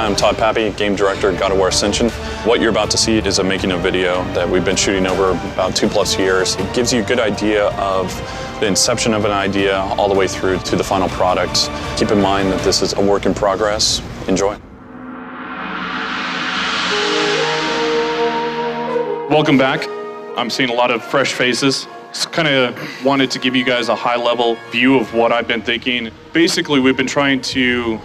I'm Todd Pappy, Game Director at God of War Ascension. What you're about to see is a making of video that we've been shooting over about 2+ years. It gives you a good idea of the inception of an idea all the way through to the final product. Keep in mind that this is a work in progress. Enjoy. Welcome back. I'm seeing a lot of fresh faces. Just kind of wanted to give you guys a high-level view of what I've been thinking. Basically, we've been trying to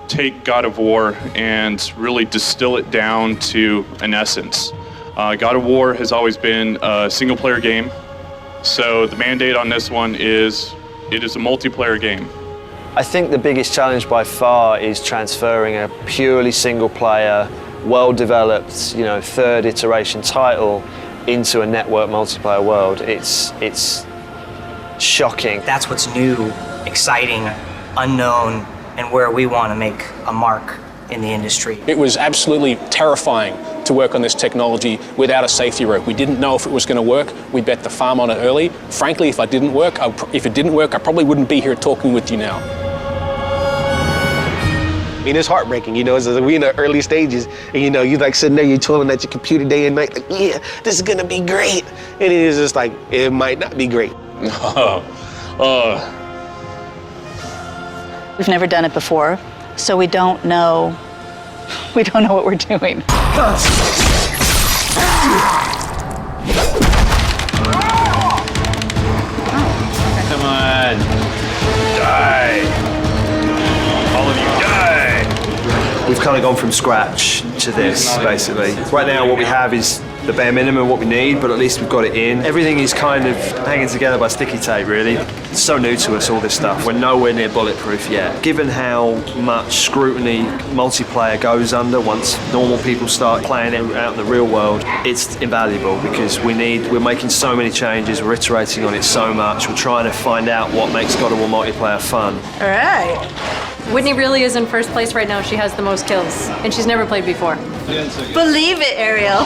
take God of War and really distill it down to an essence. God of War has always been a single-player game, so the mandate on this one is it is a multiplayer game. I think the biggest challenge by far is transferring a purely single-player, well-developed, third iteration title into a network multiplayer world. It's shocking. That's what's new, exciting, unknown, and where we want to make a mark in the industry. It was absolutely terrifying to work on this technology without a safety rope. We didn't know if it was going to work. We bet the farm on it early. Frankly, if it didn't work, I probably wouldn't be here talking with you now. I mean, it's heartbreaking, it's we in the early stages, and you like sitting there, you're toiling at your computer day and night, like, yeah, this is gonna be great. And it is just like, it might not be great. We've never done it before, so we don't know what we're doing. Come on, die. All of you die! We've kind of gone from scratch to this, basically. Right now what we have is the bare minimum, what we need, but at least we've got it in. Everything is kind of hanging together by sticky tape, really. It's so new to us, all this stuff. We're nowhere near bulletproof yet. Given how much scrutiny multiplayer goes under once normal people start playing it out in the real world, it's invaluable because we're making so many changes, we're iterating on it so much, we're trying to find out what makes God of War multiplayer fun. All right. Whitney really is in first place right now. She has the most kills, and she's never played before. Believe it, Ariel.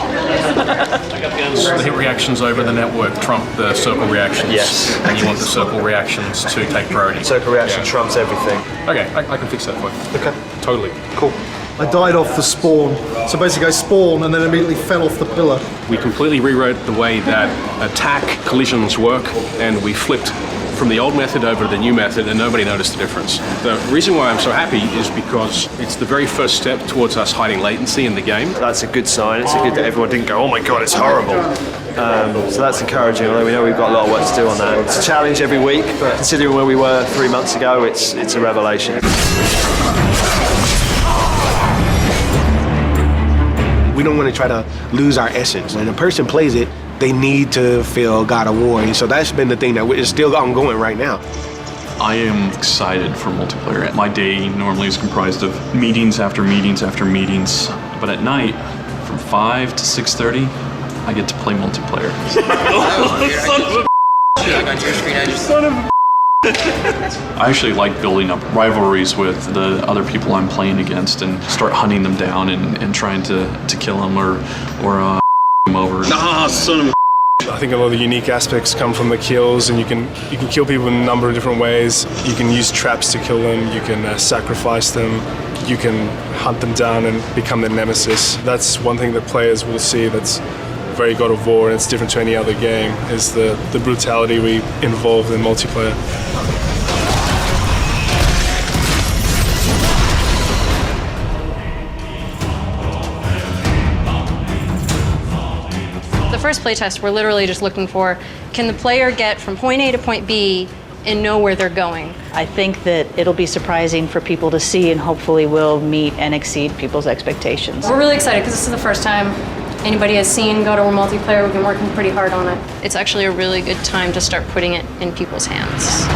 The hit reactions over the network trump the circle reactions. Yes. And you want the circle reactions to take priority. Circle reaction trumps everything. Okay, I can fix that for you. Okay. Totally. Cool. I died off the spawn. So basically I spawned and then immediately fell off the pillar. We completely rewrote the way that attack collisions work, and we flipped from the old method over to the new method, and nobody noticed the difference. The reason why I'm so happy is because it's the very first step towards us hiding latency in the game. That's a good sign. It's good that everyone didn't go, oh my god, it's horrible. So that's encouraging, although we know we've got a lot of work to do on that. It's a challenge every week, but considering where we were 3 months ago, it's a revelation. We don't want to try to lose our essence. When a person plays it, they need to feel God of War. And so that's been the thing that is still ongoing right now. I am excited for multiplayer. My day normally is comprised of meetings after meetings after meetings, but at night, from 5 to 6:30, I get to play multiplayer. I actually like building up rivalries with the other people I'm playing against and start hunting them down and trying to kill them or them over. Nah, son of a. I think a lot of the unique aspects come from the kills, and you can kill people in a number of different ways. You can use traps to kill them, you can sacrifice them, you can hunt them down and become their nemesis. That's one thing that players will see that's very God of War, and it's different to any other game, is the brutality we involve in multiplayer. The first playtest, we're literally just looking for, can the player get from point A to point B and know where they're going? I think that it'll be surprising for people to see, and hopefully will meet and exceed people's expectations. We're really excited because this is the first time anybody has seen God of War multiplayer. We've been working pretty hard on it. It's actually a really good time to start putting it in people's hands.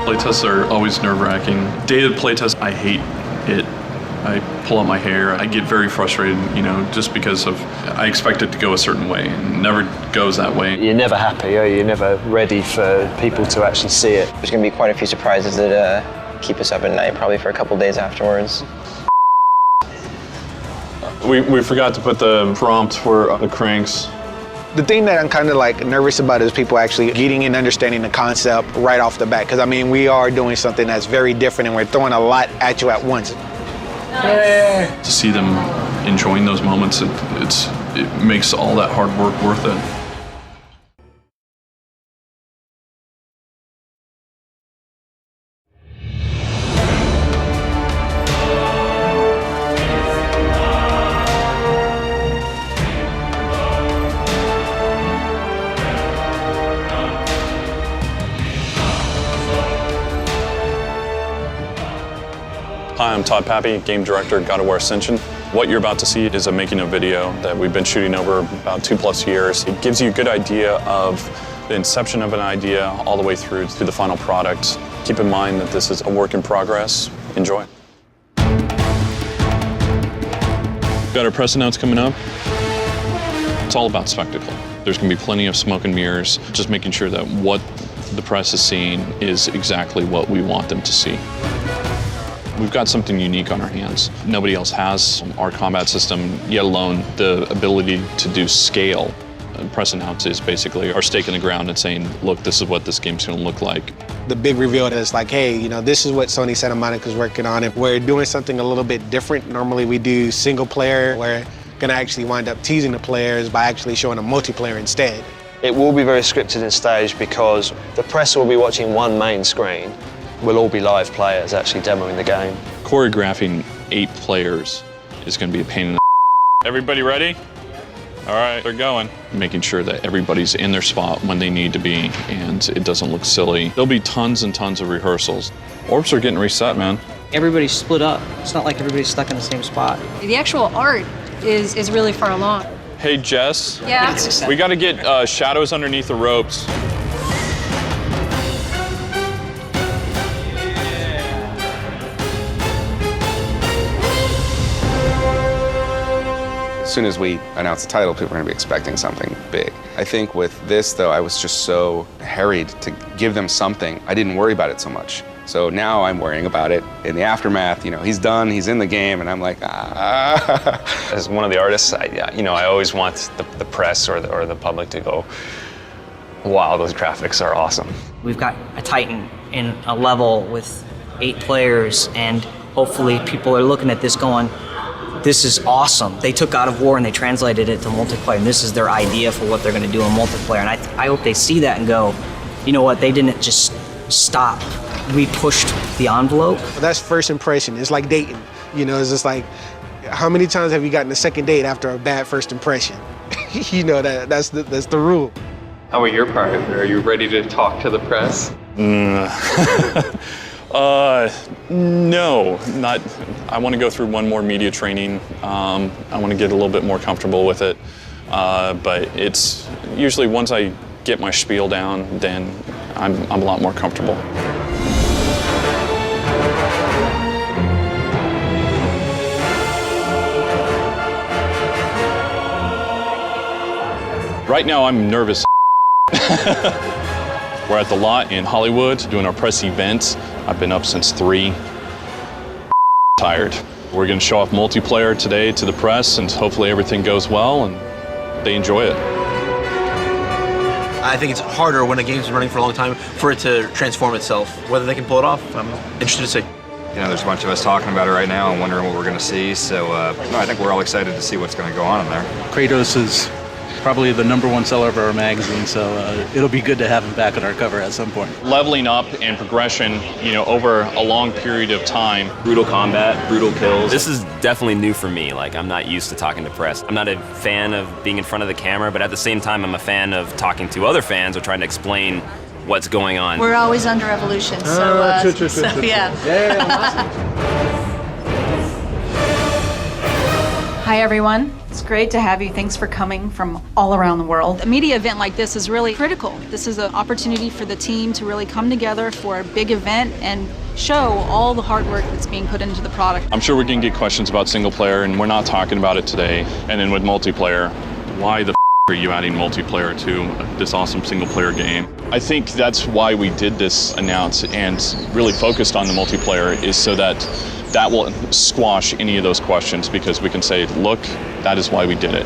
Playtests are always nerve-wracking. Day of playtest, I hate it. I pull out my hair. I get very frustrated, just because I expect it to go a certain way, and it never goes that way. You're never happy, or you're never ready for people to actually see it. There's going to be quite a few surprises that keep us up at night, probably for a couple days afterwards. We forgot to put the prompt for the cranks. The thing that I'm kind of like nervous about is people actually getting and understanding the concept right off the bat. Because I mean, we are doing something that's very different and we're throwing a lot at you at once. To see them enjoying those moments, it makes all that hard work worth it. Hi, I'm Todd Pappy, Game Director at God of War Ascension. What you're about to see is a making of video that we've been shooting over about 2+ years. It gives you a good idea of the inception of an idea all the way through to the final product. Keep in mind that this is a work in progress. Enjoy. Got our press announce coming up. It's all about spectacle. There's going to be plenty of smoke and mirrors, just making sure that what the press is seeing is exactly what we want them to see. We've got something unique on our hands. Nobody else has our combat system, yet alone the ability to do scale. Press announce is basically our stake in the ground and saying, look, this is what this game's gonna look like. The big reveal is like, hey, you know, this is what Sony Santa Monica's working on. If we're doing something a little bit different, normally we do single player. We're gonna actually wind up teasing the players by actually showing a multiplayer instead. It will be very scripted and staged because the press will be watching one main screen. We'll all be live players actually demoing the game. Choreographing 8 players is gonna be a pain in the Everybody ready? All right, they're going. Making sure that everybody's in their spot when they need to be and it doesn't look silly. There'll be tons and tons of rehearsals. Orbs are getting reset, man. Everybody's split up. It's not like everybody's stuck in the same spot. The actual art is really far along. Hey, Jess. Yeah? We gotta get shadows underneath the ropes. As soon as we announce the title, people are going to be expecting something big. I think with this, though, I was just so harried to give them something. I didn't worry about it so much. So now I'm worrying about it in the aftermath. You know, he's done, he's in the game, and I'm like, ah. As one of the artists, I always want the press or the public to go, wow, those graphics are awesome. We've got a Titan in a level with 8 players, and hopefully people are looking at this going, this is awesome. They took God of War and they translated it to multiplayer, and this is their idea for what they're going to do in multiplayer. And I hope they see that and go, you know what, they didn't just stop. We pushed the envelope. That's first impression. It's like dating. You know, it's just like, how many times have you gotten a second date after a bad first impression? You know, that's the rule. How about your part? Are you ready to talk to the press? No, not. I want to go through one more media training. I want to get a little bit more comfortable with it. But it's usually once I get my spiel down, then I'm a lot more comfortable. Right now, I'm nervous. We're at the lot in Hollywood doing our press events. I've been up since 3. Tired. We're going to show off multiplayer today to the press, and hopefully everything goes well and they enjoy it. I think it's harder when a game's been running for a long time for it to transform itself. Whether they can pull it off, I'm interested to see. You know, there's a bunch of us talking about it right now and wondering what we're going to see. So, no, I think we're all excited to see what's going to go on in there. Kratos is probably the #1 seller of our magazine, so it'll be good to have him back on our cover at some point. Leveling up and progression, you know, over a long period of time. Brutal combat, brutal kills. This is definitely new for me. Like, I'm not used to talking to press. I'm not a fan of being in front of the camera, but at the same time, I'm a fan of talking to other fans or trying to explain what's going on. We're always under evolution, so yeah. Hi, everyone. It's great to have you. Thanks for coming from all around the world. A media event like this is really critical. This is an opportunity for the team to really come together for a big event and show all the hard work that's being put into the product. I'm sure we can get questions about single player, and we're not talking about it today. And then with multiplayer, why the are you adding multiplayer to this awesome single player game? I think that's why we did this announce and really focused on the multiplayer, is so that will squash any of those questions, because we can say, look, that is why we did it.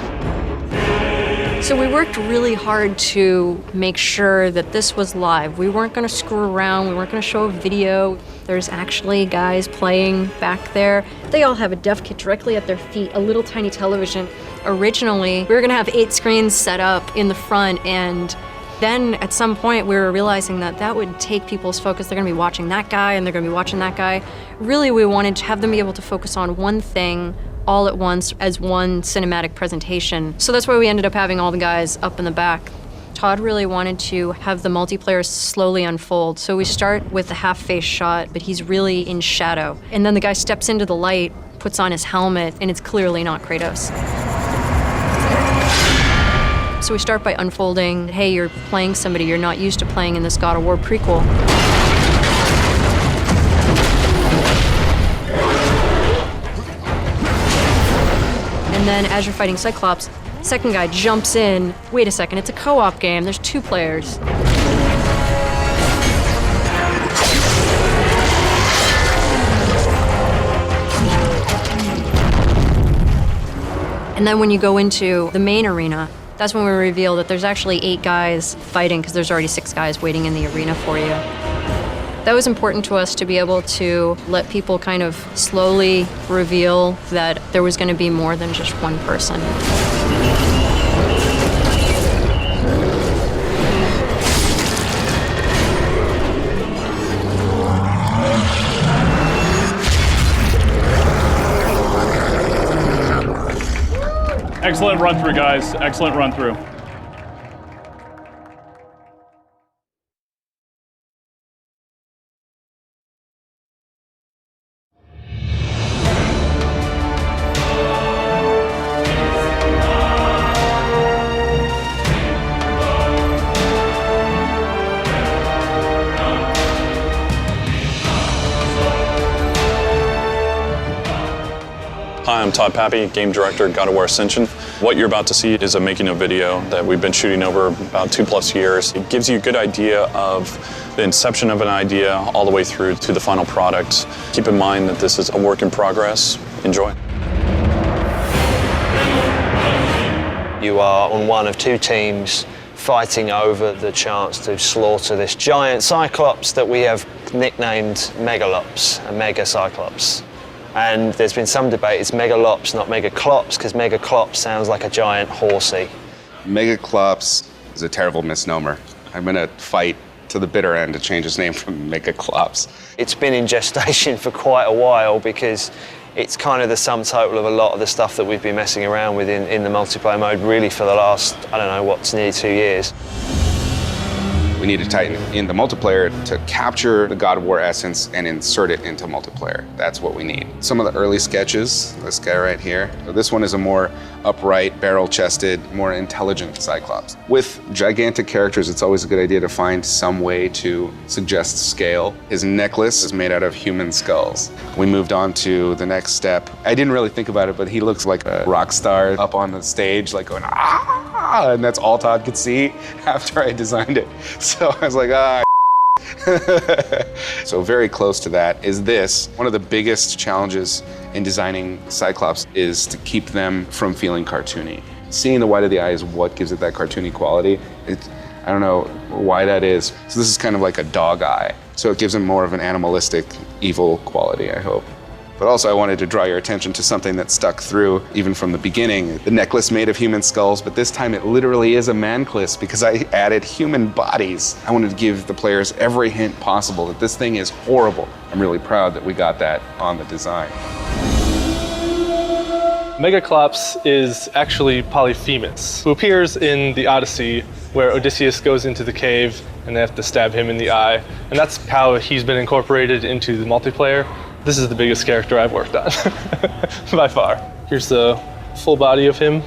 So we worked really hard to make sure that this was live. We weren't going to screw around. We weren't going to show a video. There's actually guys playing back there. They all have a dev kit directly at their feet, a little tiny television. Originally, we were going to have 8 screens set up in the front, and then at some point we were realizing that that would take people's focus. They're going to be watching that guy and they're going to be watching that guy. Really, we wanted to have them be able to focus on one thing all at once as one cinematic presentation. So that's why we ended up having all the guys up in the back. Todd really wanted to have the multiplayer slowly unfold. So we start with the half-face shot, but he's really in shadow. And then the guy steps into the light, puts on his helmet, and it's clearly not Kratos. So we start by unfolding, hey, you're playing somebody you're not used to playing in this God of War prequel. And then as you're fighting Cyclops, second guy jumps in. Wait a second, it's a co-op game. There's 2 players. And then when you go into the main arena, that's when we reveal that there's actually 8 guys fighting because there's already 6 guys waiting in the arena for you. That was important to us to be able to let people kind of slowly reveal that there was going to be more than just one person. Excellent run through, guys. Excellent run through. Hi, I'm Todd Pappy, Game Director, God of War Ascension. What you're about to see is a making of video that we've been shooting over about 2+ years. It gives you a good idea of the inception of an idea all the way through to the final product. Keep in mind that this is a work in progress. Enjoy. You are on one of 2 teams fighting over the chance to slaughter this giant Cyclops that we have nicknamed Megalops, a Mega Cyclops. And there's been some debate, it's Megalops, not Megaclops, because Megaclops sounds like a giant horsey. Megaclops is a terrible misnomer. I'm gonna fight to the bitter end to change his name from Megaclops. It's been in gestation for quite a while because it's kind of the sum total of a lot of the stuff that we've been messing around with in the multiplayer mode really for the last, I don't know, what's nearly 2 years. We need to tighten in the multiplayer to capture the God of War essence and insert it into multiplayer. That's what we need. Some of the early sketches, this guy right here. So this one is a more upright, barrel-chested, more intelligent Cyclops. With gigantic characters, it's always a good idea to find some way to suggest scale. His necklace is made out of human skulls. We moved on to the next step. I didn't really think about it, but he looks like a rock star up on the stage, like going, ah, and that's all Todd could see after I designed it. So I was like, ah. So very close to that is this. One of the biggest challenges in designing Cyclops is to keep them from feeling cartoony. Seeing the white of the eye is what gives it that cartoony quality. I don't know why that is. So this is kind of like a dog eye. So it gives him more of an animalistic, evil quality, I hope. But also I wanted to draw your attention to something that stuck through even from the beginning. The necklace made of human skulls, but this time it literally is a manclass because I added human bodies. I wanted to give the players every hint possible that this thing is horrible. I'm really proud that we got that on the design. Megaclops is actually Polyphemus, who appears in the Odyssey where Odysseus goes into the cave and they have to stab him in the eye. And that's how he's been incorporated into the multiplayer. This is the biggest character I've worked on, by far. Here's the full body of him.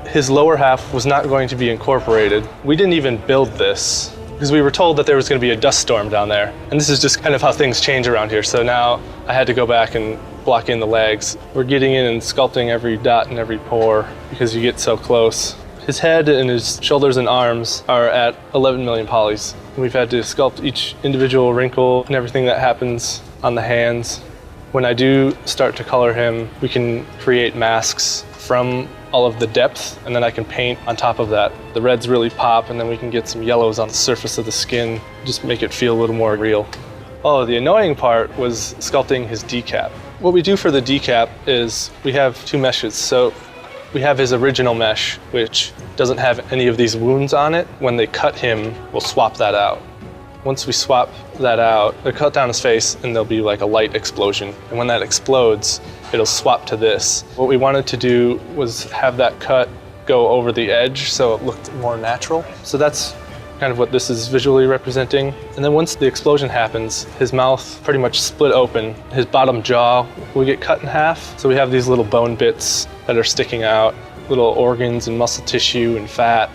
His lower half was not going to be incorporated. We didn't even build this because we were told that there was going to be a dust storm down there. And this is just kind of how things change around here. So now I had to go back and block in the legs. We're getting in and sculpting every dot and every pore because you get so close. His head and his shoulders and arms are at 11 million polys. We've had to sculpt each individual wrinkle and everything that happens on the hands. When I do start to color him, we can create masks from all of the depth, and then I can paint on top of that. The reds really pop, and then we can get some yellows on the surface of the skin, just make it feel a little more real. Oh, the annoying part was sculpting his decap. What we do for the decap is we have two meshes. So we have his original mesh, which doesn't have any of these wounds on it. When they cut him, we'll swap that out. Once we swap that out, they'll cut down his face and there'll be like a light explosion. And when that explodes, it'll swap to this. What we wanted to do was have that cut go over the edge so it looked more natural. So that's kind of what this is visually representing. And then once the explosion happens, his mouth pretty much split open. His bottom jaw will get cut in half. So we have these little bone bits that are sticking out, little organs and muscle tissue and fat.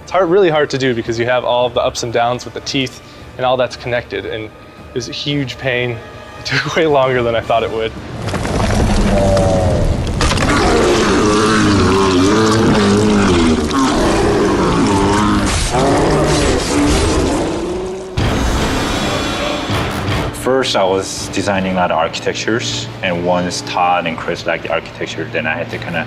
It's really hard to do because you have all of the ups and downs with the teeth and all that's connected, and it was a huge pain. It took way longer than I thought it would. First, I was designing a lot of architectures, and once Todd and Chris liked the architecture, then I had to kind of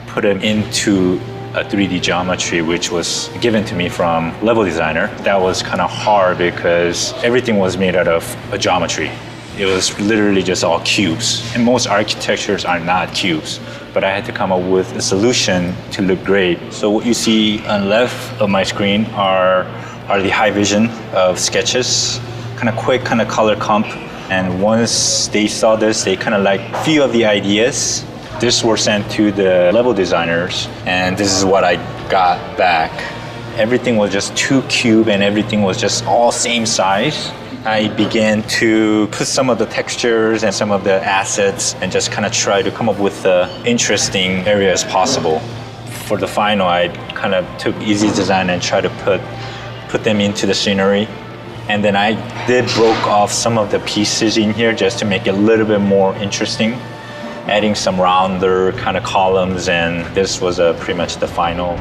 put them into a 3D geometry, which was given to me from level designer. That was kind of hard because everything was made out of a geometry. It was literally just all cubes, and most architectures are not cubes. But I had to come up with a solution to look great. So what you see on the left of my screen are the high vision of sketches, kind of quick, kind of color comp. And once they saw this, they kind of liked a few of the ideas. This were sent to the level designers, and this is what I got back. Everything was just 2 cube, and everything was just all same size. I began to put some of the textures and some of the assets and just kind of try to come up with interesting areas possible. For the final, I kind of took easy design and tried to put them into the scenery. And then I did broke off some of the pieces in here just to make it a little bit more interesting, adding some rounder kind of columns, and this was pretty much the final.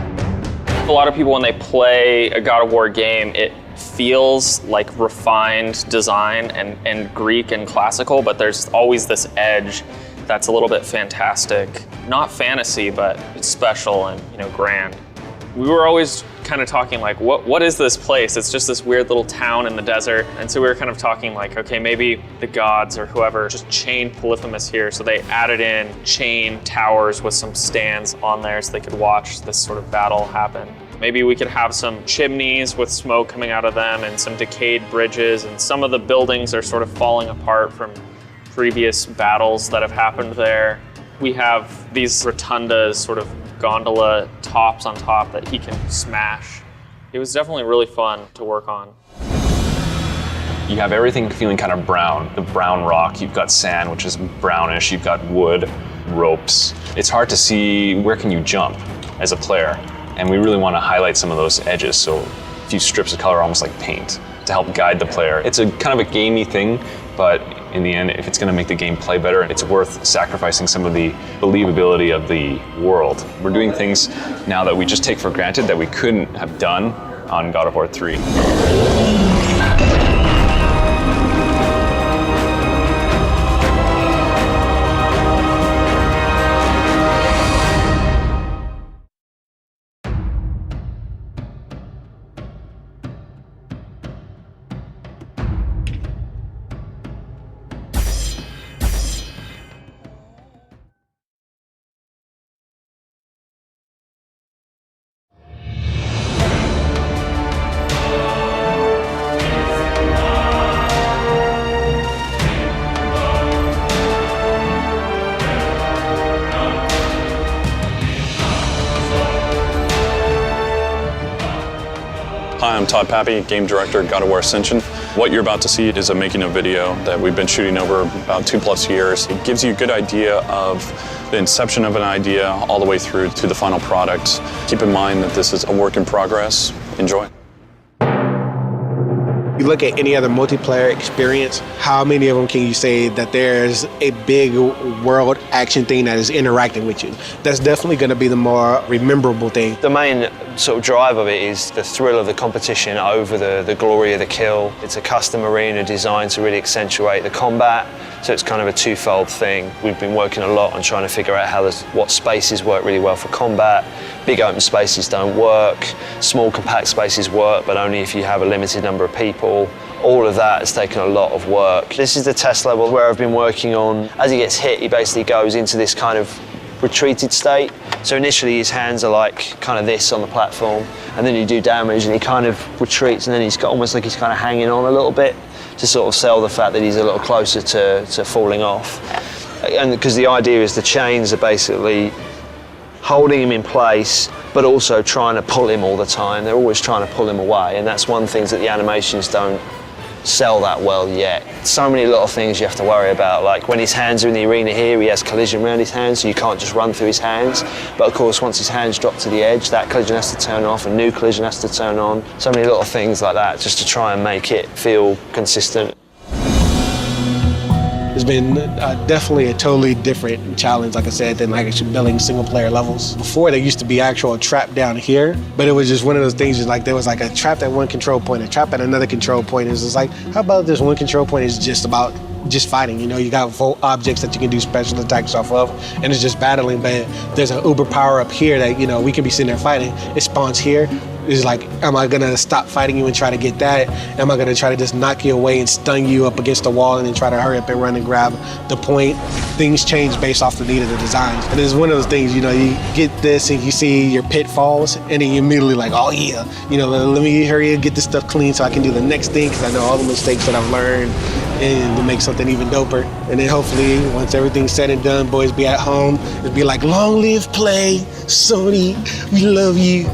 A lot of people, when they play a God of War game, it feels like refined design and Greek and classical, but there's always this edge that's a little bit fantastic. Not fantasy, but it's special and, you know, grand. We were always kind of talking like, what is this place? It's just this weird little town in the desert. And so we were kind of talking like, okay, maybe the gods or whoever just chained Polyphemus here. So they added in chain towers with some stands on there so they could watch this sort of battle happen. Maybe we could have some chimneys with smoke coming out of them and some decayed bridges, and some of the buildings are sort of falling apart from previous battles that have happened there. We have these rotundas, sort of gondola tops on top that he can smash. It was definitely really fun to work on. You have everything feeling kind of brown. The brown rock, you've got sand, which is brownish, you've got wood, ropes. It's hard to see where can you jump as a player. And we really want to highlight some of those edges. So a few strips of color, almost like paint, to help guide the player. It's a kind of a gamey thing, but in the end, if it's going to make the game play better, it's worth sacrificing some of the believability of the world. We're doing things now that we just take for granted that we couldn't have done on God of War 3. Hi, I'm Todd Pappy, Game Director at God of War Ascension. What you're about to see is a making of video that we've been shooting over about 2+ years. It gives you a good idea of the inception of an idea all the way through to the final product. Keep in mind that this is a work in progress. Enjoy. You look at any other multiplayer experience, how many of them can you say that there's a big world action thing that is interacting with you? That's definitely going to be the more rememberable thing. The main sort of drive of it is the thrill of the competition over the glory of the kill. It's a custom arena designed to really accentuate the combat, so it's kind of a twofold thing. We've been working a lot on trying to figure out what spaces work really well for combat. Big open spaces don't work, small compact spaces work, but only if you have a limited number of people. All of that has taken a lot of work. This is the test level where I've been working on. As he gets hit, he basically goes into this kind of retreated state. So initially his hands are like kind of this on the platform, and then you do damage and he kind of retreats, and then he's got almost like he's kind of hanging on a little bit to sort of sell the fact that he's a little closer to falling off. And because the idea is the chains are basically holding him in place, but also trying to pull him all the time. They're always trying to pull him away, and that's one thing that the animations don't sell that well yet. So many little things you have to worry about, like when his hands are in the arena here, he has collision around his hands, so you can't just run through his hands. But of course, once his hands drop to the edge, that collision has to turn off, a new collision has to turn on. So many little things like that, just to try and make it feel consistent. It's been definitely a totally different challenge, like I said, than like actually building single player levels. Before, there used to be actual trap down here, but it was just one of those things, just like there was like a trap at one control point, a trap at another control point. It's just like, how about this one control point is just about just fighting, you know, you got objects that you can do special attacks off of, and it's just battling, but there's an uber power up here that, you know, we can be sitting there fighting, it spawns here. It's like, am I gonna stop fighting you and try to get that? Am I gonna try to just knock you away and stun you up against the wall and then try to hurry up and run and grab the point? Things change based off the need of the designs. And it's one of those things, you know, you get this and you see your pitfalls and then you immediately like, oh yeah, you know, let me hurry and get this stuff clean so I can do the next thing, because I know all the mistakes that I've learned, and to make something even doper. And then hopefully, once everything's said and done, boys be at home, it'd be like, long live play, Sony, we love you.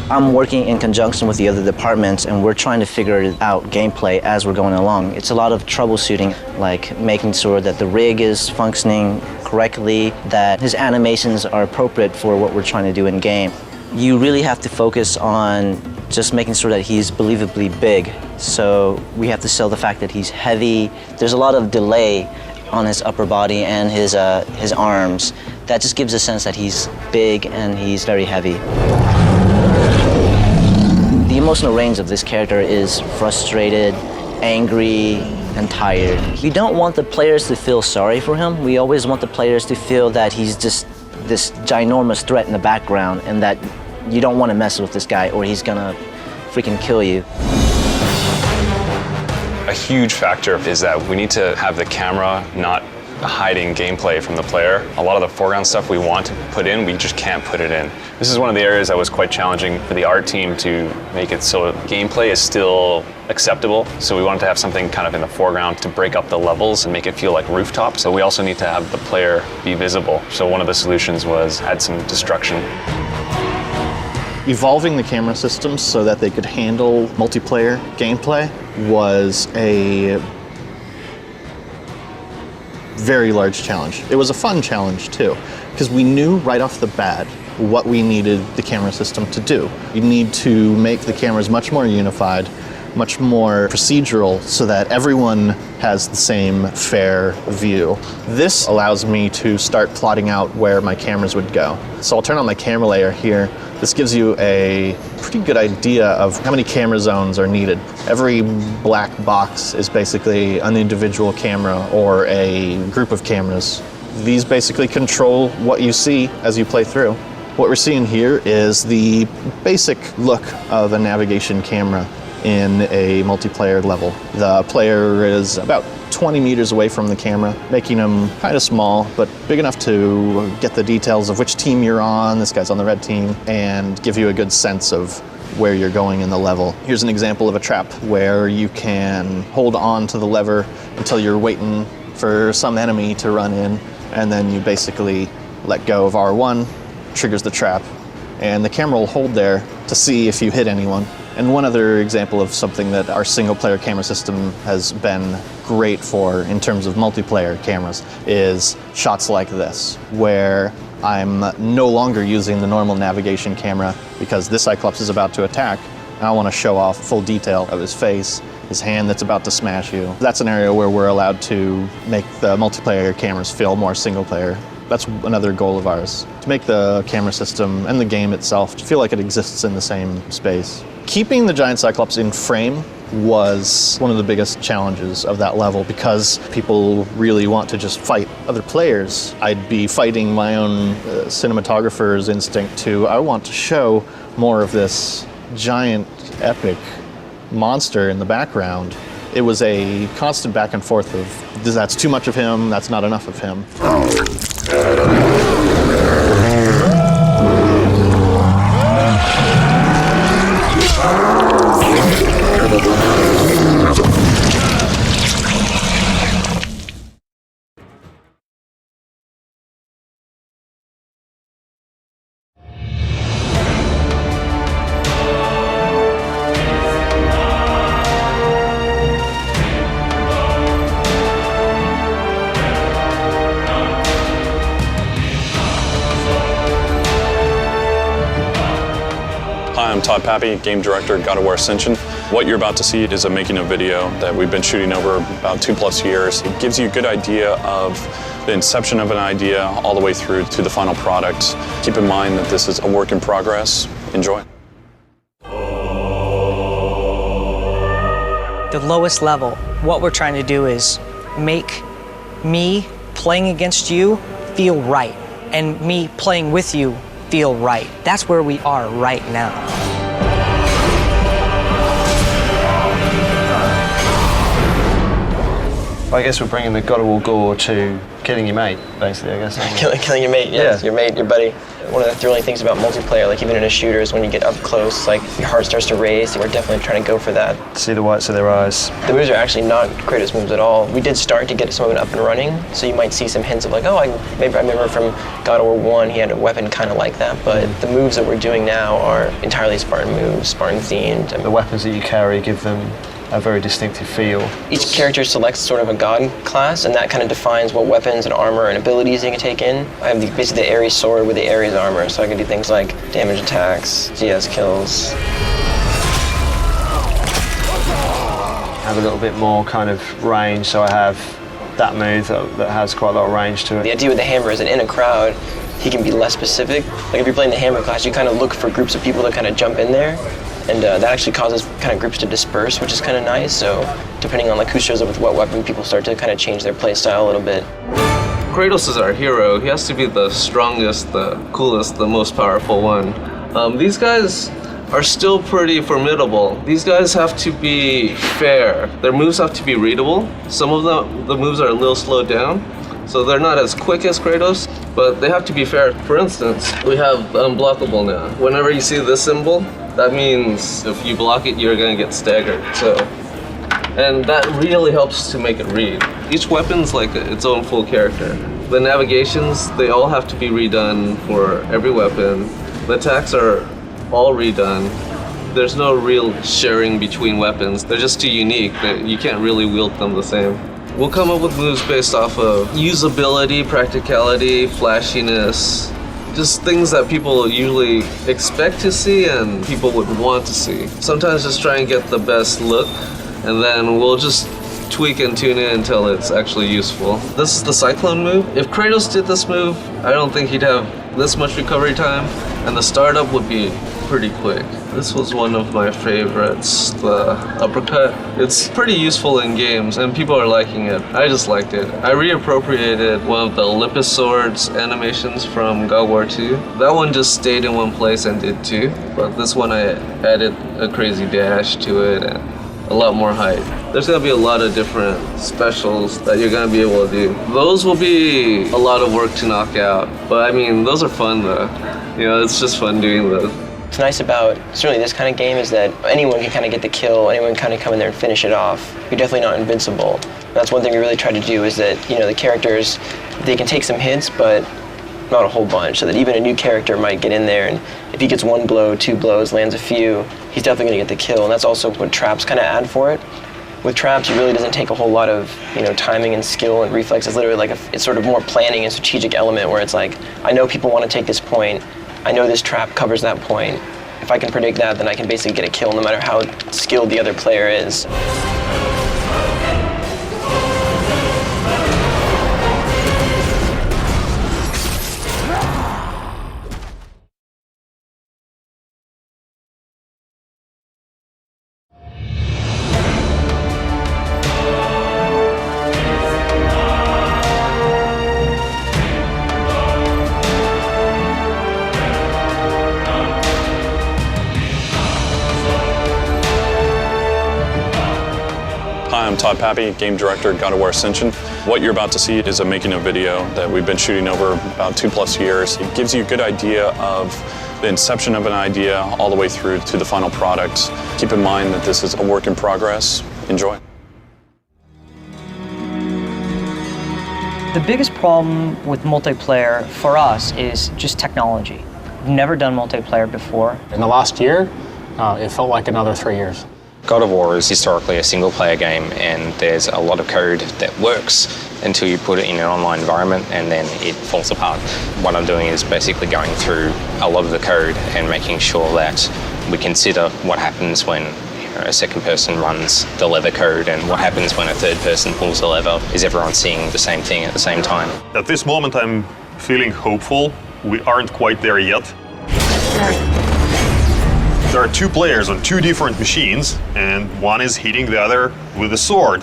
I'm working in conjunction with the other departments, and we're trying to figure out gameplay as we're going along. It's a lot of troubleshooting, like making sure that the rig is functioning correctly, that his animations are appropriate for what we're trying to do in game. You really have to focus on just making sure that he's believably big. So we have to sell the fact that he's heavy. There's a lot of delay on his upper body and his arms. That just gives a sense that he's big and he's very heavy. The emotional range of this character is frustrated, angry, and tired. We don't want the players to feel sorry for him. We always want the players to feel that he's just this ginormous threat in the background, and that you don't want to mess with this guy or he's gonna freaking kill you. A huge factor is that we need to have the camera not hiding gameplay from the player. A lot of the foreground stuff we want to put in, we just can't put it in. This is one of the areas that was quite challenging for the art team to make it so gameplay is still acceptable. So we wanted to have something kind of in the foreground to break up the levels and make it feel like rooftop. So we also need to have the player be visible. So one of the solutions was add some destruction. Evolving the camera systems so that they could handle multiplayer gameplay was a very large challenge. It was a fun challenge too, because we knew right off the bat what we needed the camera system to do. You need to make the cameras much more unified, much more procedural, so that everyone has the same fair view. This allows me to start plotting out where my cameras would go. So I'll turn on my camera layer here. This gives you a pretty good idea of how many camera zones are needed. Every black box is basically an individual camera or a group of cameras. These basically control what you see as you play through. What we're seeing here is the basic look of a navigation camera in a multiplayer level. The player is about 20 meters away from the camera, making them kind of small, but big enough to get the details of which team you're on, this guy's on the red team, and give you a good sense of where you're going in the level. Here's an example of a trap where you can hold on to the lever until you're waiting for some enemy to run in, and then you basically let go of R1, triggers the trap, and the camera will hold there to see if you hit anyone. And one other example of something that our single-player camera system has been great for in terms of multiplayer cameras is shots like this, where I'm no longer using the normal navigation camera because this Cyclops is about to attack, I want to show off full detail of his face, his hand that's about to smash you. That's an area where we're allowed to make the multiplayer cameras feel more single player. That's another goal of ours, to make the camera system and the game itself feel like it exists in the same space. Keeping the giant Cyclops in frame was one of the biggest challenges of that level because people really want to just fight other players. I'd be fighting my own cinematographer's instinct to, I want to show more of this giant epic monster in the background. It was a constant back and forth of, that's too much of him, that's not enough of him. I'm Todd Pappy, Game Director at God of War Ascension. What you're about to see is a making of video that we've been shooting over about 2+ years. It gives you a good idea of the inception of an idea all the way through to the final product. Keep in mind that this is a work in progress. Enjoy. The lowest level, what we're trying to do is make me playing against you feel right, and me playing with you feel right. That's where we are right now. I guess we're bringing the God of War gore to killing your mate, basically, I guess. Killing your mate, yeah. Your mate, your buddy. One of the thrilling things about multiplayer, like even in a shooter, is when you get up close, like your heart starts to race, and we're definitely trying to go for that. See the whites of their eyes. The moves are actually not Kratos moves at all. We did start to get some of it up and running, so you might see some hints of like, oh, maybe I remember from God of War 1, he had a weapon kind of like that, but the moves that we're doing now are entirely Spartan moves, Spartan themed. The weapons that you carry give them a very distinctive feel. Each character selects sort of a god class, and that kind of defines what weapons and armor and abilities you can take in. I have basically the Aries sword with the Aries armor, so I can do things like damage attacks, GS kills. Have a little bit more kind of range, so I have that move that has quite a lot of range to it. The idea with the hammer is that in a crowd, he can be less specific. Like if you're playing the hammer class, you kind of look for groups of people to kind of jump in there. And that actually causes kind of groups to disperse, which is kind of nice. So depending on like who shows up with what weapon, people start to kind of change their play style a little bit. Kratos is our hero. He has to be the strongest, the coolest, the most powerful one. These guys are still pretty formidable. These guys have to be fair. Their moves have to be readable. Some of the moves are a little slowed down, so they're not as quick as Kratos, but they have to be fair. For instance, we have unblockable now. Whenever you see this symbol, that means if you block it, you're gonna get staggered. And that really helps to make it read. Each weapon's like its own full character. The navigations, they all have to be redone for every weapon. The attacks are all redone. There's no real sharing between weapons. They're just too unique that you can't really wield them the same. We'll come up with moves based off of usability, practicality, flashiness, just things that people usually expect to see and people would want to see. Sometimes just try and get the best look, and then we'll just tweak and tune it until it's actually useful. This is the Cyclone move. If Kratos did this move, I don't think he'd have this much recovery time, and the startup would be pretty quick. This was one of my favorites, the uppercut. It's pretty useful in games, and people are liking it. I just liked it. I reappropriated one of the Olympus Swords animations from God of War 2. That one just stayed in one place and did too, but this one I added a crazy dash to it and a lot more height. There's gonna be a lot of different specials that you're gonna be able to do. Those will be a lot of work to knock out, but I mean, those are fun though. You know, it's just fun doing those. What's nice about certainly this kind of game is that anyone can kind of get the kill, anyone can kind of come in there and finish it off. You're definitely not invincible. That's one thing we really try to do is that, you know, the characters, they can take some hits, but not a whole bunch, so that even a new character might get in there, and if he gets one blow, two blows, lands a few, he's definitely gonna get the kill, and that's also what traps kind of add for it. With traps, it really doesn't take a whole lot of, you know, timing and skill and reflex. It's literally like it's sort of more planning and strategic element where it's like, I know people want to take this point, I know this trap covers that point. If I can predict that, then I can basically get a kill no matter how skilled the other player is. Hi, I'm Todd Pappy, Game Director, God of War Ascension. What you're about to see is a making of video that we've been shooting over about 2+ years. It gives you a good idea of the inception of an idea all the way through to the final product. Keep in mind that this is a work in progress. Enjoy. The biggest problem with multiplayer for us is just technology. We've never done multiplayer before. In the last year, it felt like another 3 years. God of War is historically a single-player game, and there's a lot of code that works until you put it in an online environment, and then it falls apart. What I'm doing is basically going through a lot of the code and making sure that we consider what happens when a second person runs the lever code and what happens when a third person pulls the lever. Is everyone seeing the same thing at the same time? At this moment, I'm feeling hopeful. We aren't quite there yet. There are two players on two different machines, and one is hitting the other with a sword.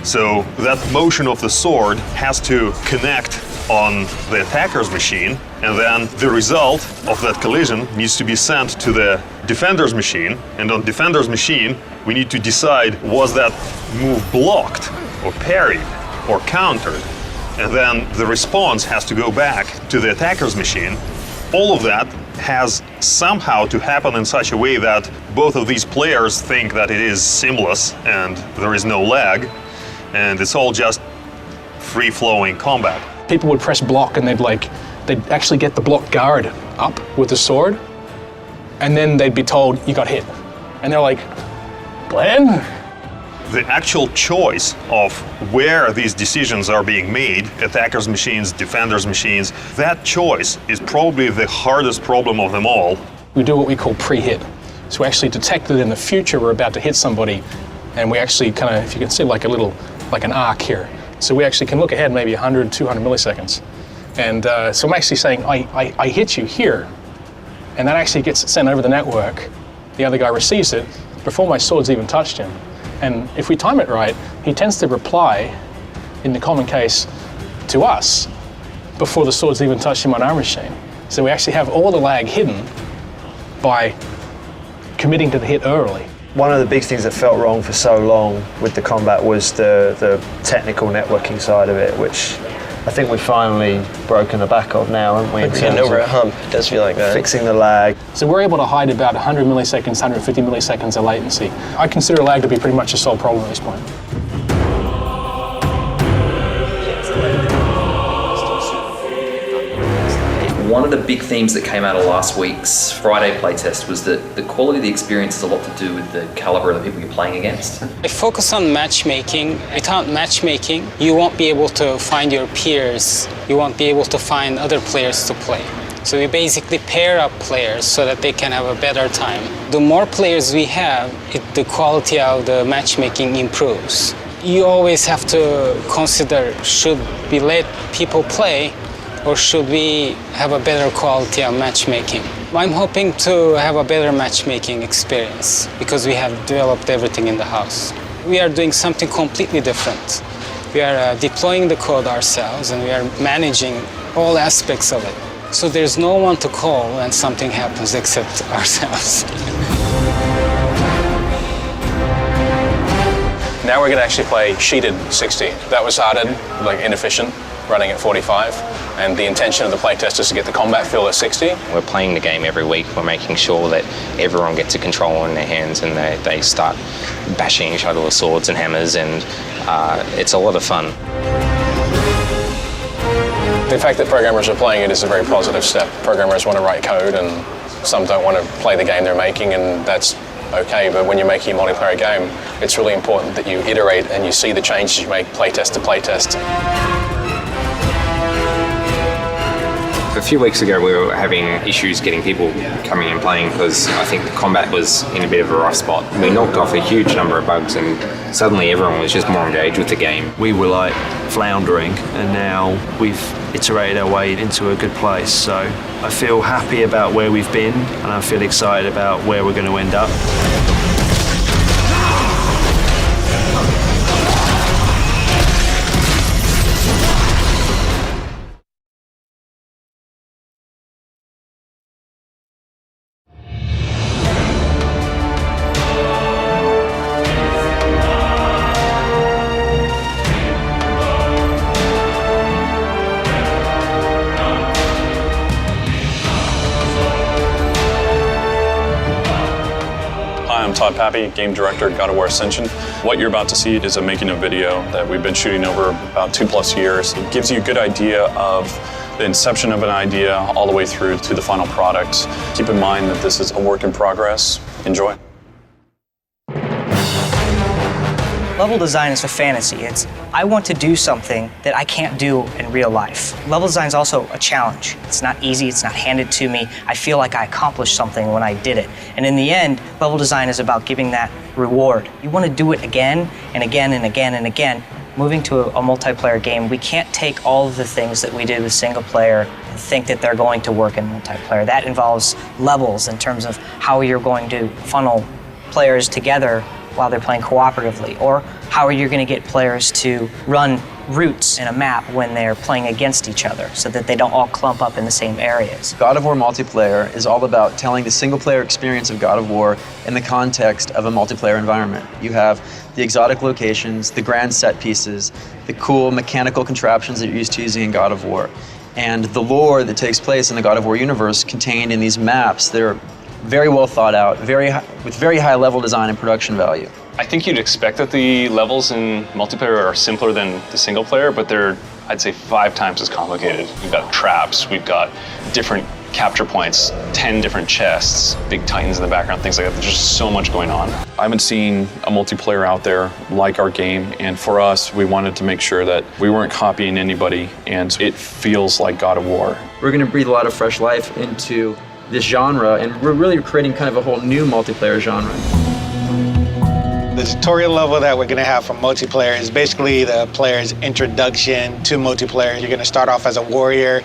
So that motion of the sword has to connect on the attacker's machine, and then the result of that collision needs to be sent to the defender's machine. And on defender's machine, we need to decide, was that move blocked or parried or countered? And then the response has to go back to the attacker's machine. All of that has somehow to happen in such a way that both of these players think that it is seamless and there is no lag, and it's all just free-flowing combat. People would press block and they'd actually get the block guard up with the sword, and then they'd be told, you got hit. And they're like, Glenn? The actual choice of where these decisions are being made, attackers' machines, defenders' machines, that choice is probably the hardest problem of them all. We do what we call pre-hit. So we actually detect that in the future we're about to hit somebody, and we actually kind of, if you can see like an arc here. So we actually can look ahead maybe 100, 200 milliseconds. And so I'm actually saying, I hit you here, and that actually gets sent over the network. The other guy receives it before my sword's even touched him. And if we time it right, he tends to reply, in the common case, to us before the sword's even touched him on our machine. So we actually have all the lag hidden by committing to the hit early. One of the big things that felt wrong for so long with the combat was the technical networking side of it, which I think we've finally broken the back of now, haven't we? We're getting over a hump, it does feel like that. Fixing the lag. So we're able to hide about 100 milliseconds, 150 milliseconds of latency. I consider lag to be pretty much a solved problem at this point. One of the big themes that came out of last week's Friday playtest was that the quality of the experience has a lot to do with the caliber of the people you're playing against. I focus on matchmaking. Without matchmaking, you won't be able to find your peers. You won't be able to find other players to play. So we basically pair up players so that they can have a better time. The more players we have, the quality of the matchmaking improves. You always have to consider, should we let people play, or should we have a better quality of matchmaking? I'm hoping to have a better matchmaking experience because we have developed everything in the house. We are doing something completely different. We are deploying the code ourselves, and we are managing all aspects of it. So there's no one to call when something happens except ourselves. Now we're going to actually play sheeted 60. That was started like inefficient, running at 45, and the intention of the playtest is to get the combat feel at 60. We're playing the game every week. We're making sure that everyone gets a controller in their hands and they start bashing each other with swords and hammers, and it's a lot of fun. The fact that programmers are playing it is a very positive step. Programmers want to write code, and some don't want to play the game they're making, and that's okay, but when you're making a multiplayer game, it's really important that you iterate and you see the changes you make playtest to playtest. A few weeks ago we were having issues getting people coming and playing because I think the combat was in a bit of a rough spot. We knocked off a huge number of bugs and suddenly everyone was just more engaged with the game. We were like floundering, and now we've iterated our way into a good place. So I feel happy about where we've been, and I feel excited about where we're going to end up. Todd Pappy, Game Director at God of War Ascension. What you're about to see is a making of video that we've been shooting over about 2+ years. It gives you a good idea of the inception of an idea all the way through to the final product. Keep in mind that this is a work in progress. Enjoy. Level design is a fantasy. It's, I want to do something that I can't do in real life. Level design is also a challenge. It's not easy, it's not handed to me. I feel like I accomplished something when I did it. And in the end, level design is about giving that reward. You want to do it again and again and again and again. Moving to a multiplayer game, we can't take all of the things that we did with single player and think that they're going to work in multiplayer. That involves levels in terms of how you're going to funnel players together while they're playing cooperatively, or how are you going to get players to run routes in a map when they're playing against each other so that they don't all clump up in the same areas. God of War multiplayer is all about telling the single-player experience of God of War in the context of a multiplayer environment. You have the exotic locations, the grand set pieces, the cool mechanical contraptions that you're used to using in God of War, and the lore that takes place in the God of War universe contained in these maps that are very well thought out, with very high level design and production value. I think you'd expect that the levels in multiplayer are simpler than the single player, but they're, I'd say, 5 times as complicated. We've got traps, we've got different capture points, 10 different chests, big titans in the background, things like that. There's just so much going on. I haven't seen a multiplayer out there like our game, and for us, we wanted to make sure that we weren't copying anybody, and it feels like God of War. We're going to breathe a lot of fresh life into this genre, and we're really creating kind of a whole new multiplayer genre. The tutorial level that we're going to have for multiplayer is basically the player's introduction to multiplayer. You're going to start off as a warrior.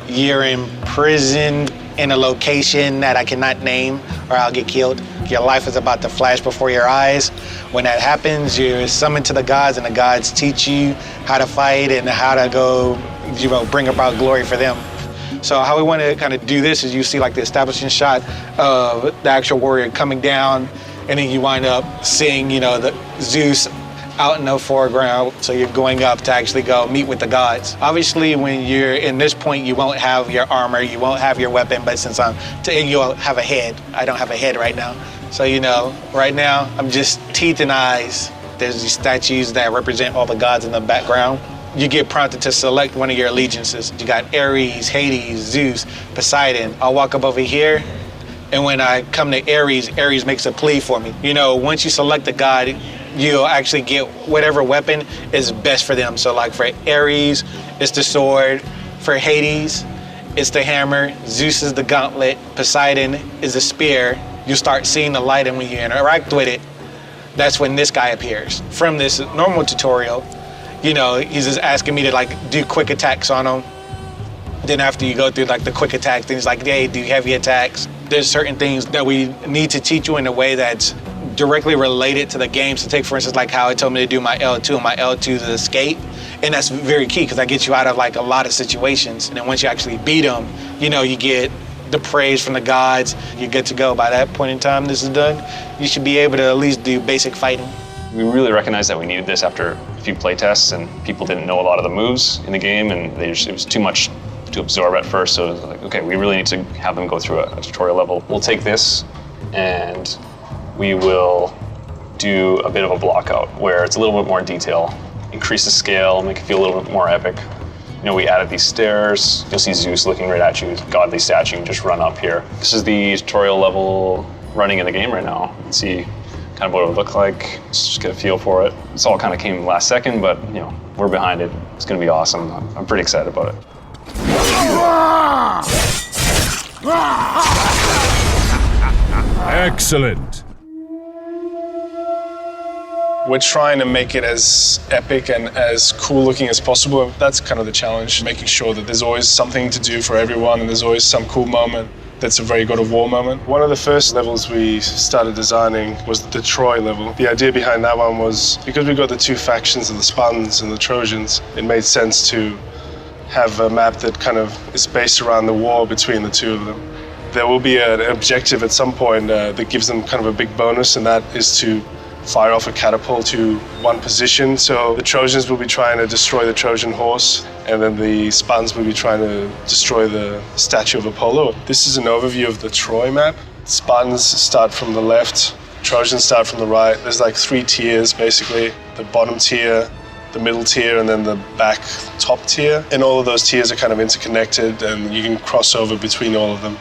You're imprisoned in a location that I cannot name or I'll get killed. Your life is about to flash before your eyes. When that happens, you're summoned to the gods, and the gods teach you how to fight and how to go, bring about glory for them. So how we want to kind of do this is you see like the establishing shot of the actual warrior coming down, and then you wind up seeing, the Zeus out in the foreground. So you're going up to actually go meet with the gods. Obviously, when you're in this point, you won't have your armor, you won't have your weapon, but since you'll have a head. I don't have a head right now. So, right now, I'm just teeth and eyes. There's these statues that represent all the gods in the background. You get prompted to select one of your allegiances. You got Aries, Hades, Zeus, Poseidon. I'll walk up over here, and when I come to Aries, Aries makes a plea for me. Once you select a god, you'll actually get whatever weapon is best for them. So like for Aries, it's the sword. For Hades, it's the hammer. Zeus is the gauntlet. Poseidon is the spear. You start seeing the light, and when you interact with it, that's when this guy appears. From this normal tutorial, he's just asking me to do quick attacks on him. Then after you go through the quick attack things, hey, do heavy attacks. There's certain things that we need to teach you in a way that's directly related to the game. So take, for instance, how it told me to do my L2, and my L2 is escape. And that's very key because that gets you out of a lot of situations. And then once you actually beat them, you get the praise from the gods. You're good to go. By that point in time this is done, you should be able to at least do basic fighting. We really recognized that we needed this after a few play tests, and people didn't know a lot of the moves in the game, and it was too much to absorb at first. So it was okay, we really need to have them go through a tutorial level. We'll take this and we will do a bit of a block out where it's a little bit more detail, increase the scale, make it feel a little bit more epic. We added these stairs. You'll see Zeus looking right at you, godly statue, and just run up here. This is the tutorial level running in the game right now. You can see kind of what it would look like, just get a feel for it. This all kind of came last second, but we're behind it. It's gonna be awesome. I'm pretty excited about it. Excellent. We're trying to make it as epic and as cool looking as possible. That's kind of the challenge, making sure that there's always something to do for everyone and there's always some cool moment that's a very God of War moment. One of the first levels we started designing was the Troy level. The idea behind that one was because we got the two factions of the Spartans and the Trojans, it made sense to have a map that kind of is based around the war between the two of them. There will be an objective at some point that gives them kind of a big bonus, and that is to fire off a catapult to one position. So the Trojans will be trying to destroy the Trojan horse, and then the Spartans will be trying to destroy the statue of Apollo. This is an overview of the Troy map. Spartans start from the left, Trojans start from the right. There's like 3 tiers basically. The bottom tier, the middle tier, and then the back top tier. And all of those tiers are kind of interconnected and you can cross over between all of them.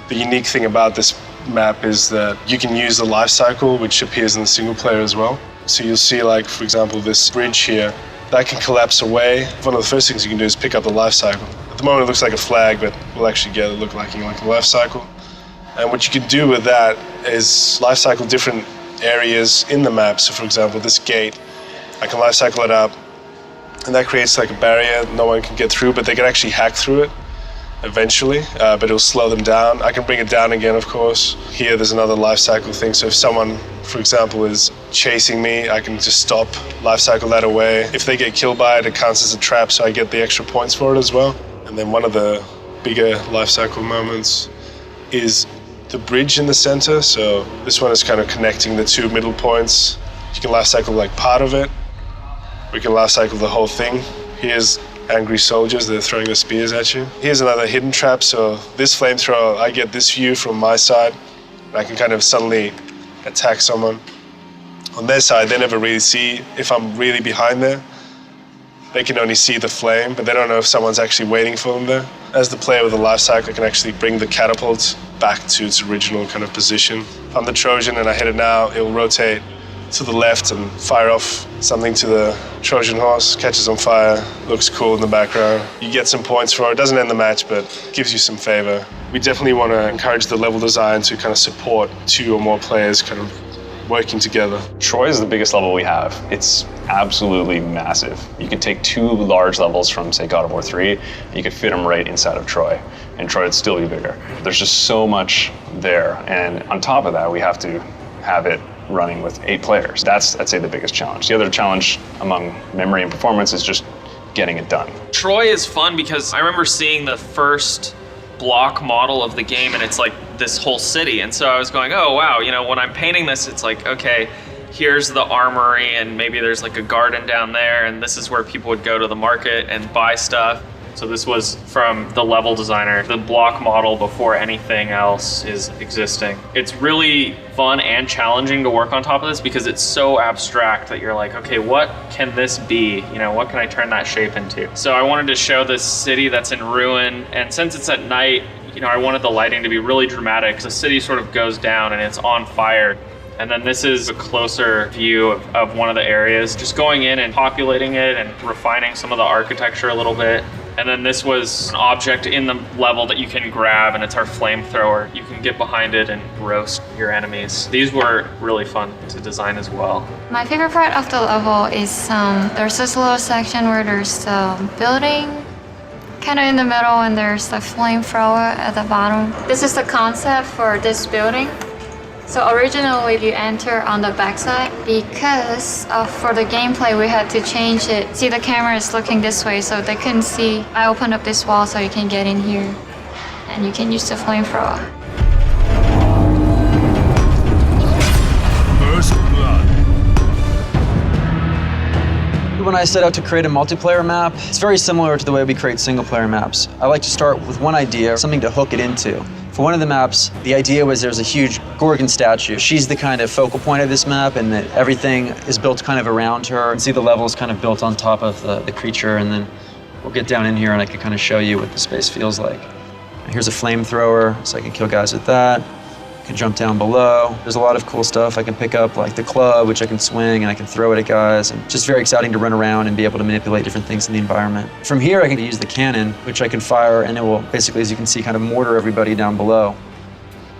The unique thing about this map is that you can use the life cycle, which appears in the single player as well. So you'll see, like, for example, this bridge here, that can collapse away. One of the first things you can do is pick up the life cycle. At the moment it looks like a flag, but we'll actually get it look like a life cycle. And what you can do with that is life cycle different areas in the map. So for example, this gate, I can life cycle it up, and that creates like a barrier no one can get through, but they can actually hack through it eventually, but it'll slow them down. I can bring it down again, of course. Here there's another life cycle thing, so if someone, for example, is chasing me, I can just stop, life cycle that away. If they get killed by it, it counts as a trap, so I get the extra points for it as well. And then one of the bigger life cycle moments is the bridge in the center. So this one is kind of connecting the 2 middle points. You can life cycle like part of it. We can life cycle the whole thing. Here's angry soldiers, they're throwing their spears at you. Here's another hidden trap, so this flamethrower, I get this view from my side, and I can kind of suddenly attack someone. On their side, they never really see if I'm really behind there. They can only see the flame, but they don't know if someone's actually waiting for them there. As the player with the life cycle, I can actually bring the catapult back to its original kind of position. If I'm the Trojan and I hit it now, it'll rotate to the left and fire off something to the Trojan horse, catches on fire, looks cool in the background. You get some points for it. It doesn't end the match, but gives you some favor. We definitely want to encourage the level design to kind of support 2 or more players kind of working together. Troy is the biggest level we have. It's absolutely massive. You could take 2 large levels from, say, God of War 3, and you could fit them right inside of Troy, and Troy would still be bigger. There's just so much there, and on top of that, we have to have it running with 8 players. That's, I'd say, the biggest challenge. The other challenge among memory and performance is just getting it done. Troy is fun because I remember seeing the first block model of the game and it's like this whole city. And so I was going, oh wow, you know, when I'm painting this, it's like, okay, here's the armory and maybe there's like a garden down there and this is where people would go to the market and buy stuff. So this was from the level designer, the block model before anything else is existing. It's really fun and challenging to work on top of this because it's so abstract that you're like, okay, what can this be? You know, what can I turn that shape into? So I wanted to show this city that's in ruin, and since it's at night, you know, I wanted the lighting to be really dramatic. The city sort of goes down and it's on fire. And then this is a closer view of one of the areas, just going in and populating it and refining some of the architecture a little bit. And then this was an object in the level that you can grab, and it's our flamethrower. You can get behind it and roast your enemies. These were really fun to design as well. My favorite part of the level is there's this little section where there's the building kind of in the middle and there's the flamethrower at the bottom. This is the concept for this building. So originally you enter on the backside because for the gameplay we had to change it. See, the camera is looking this way so they couldn't see. I opened up this wall so you can get in here and you can use the flamethrower. First blood. When I set out to create a multiplayer map, it's very similar to the way we create single player maps. I like to start with one idea, something to hook it into. For one of the maps, the idea was there's a huge Gorgon statue. She's the kind of focal point of this map and that everything is built kind of around her. And see the levels kind of built on top of the creature, and then we'll get down in here and I can kind of show you what the space feels like. And here's a flamethrower, so I can kill guys with that. can jump down below. There's a lot of cool stuff. I can pick up like the club, which I can swing and I can throw it at guys. And just very exciting to run around and be able to manipulate different things in the environment. From here, I can use the cannon, which I can fire, and it will basically, as you can see, kind of mortar everybody down below.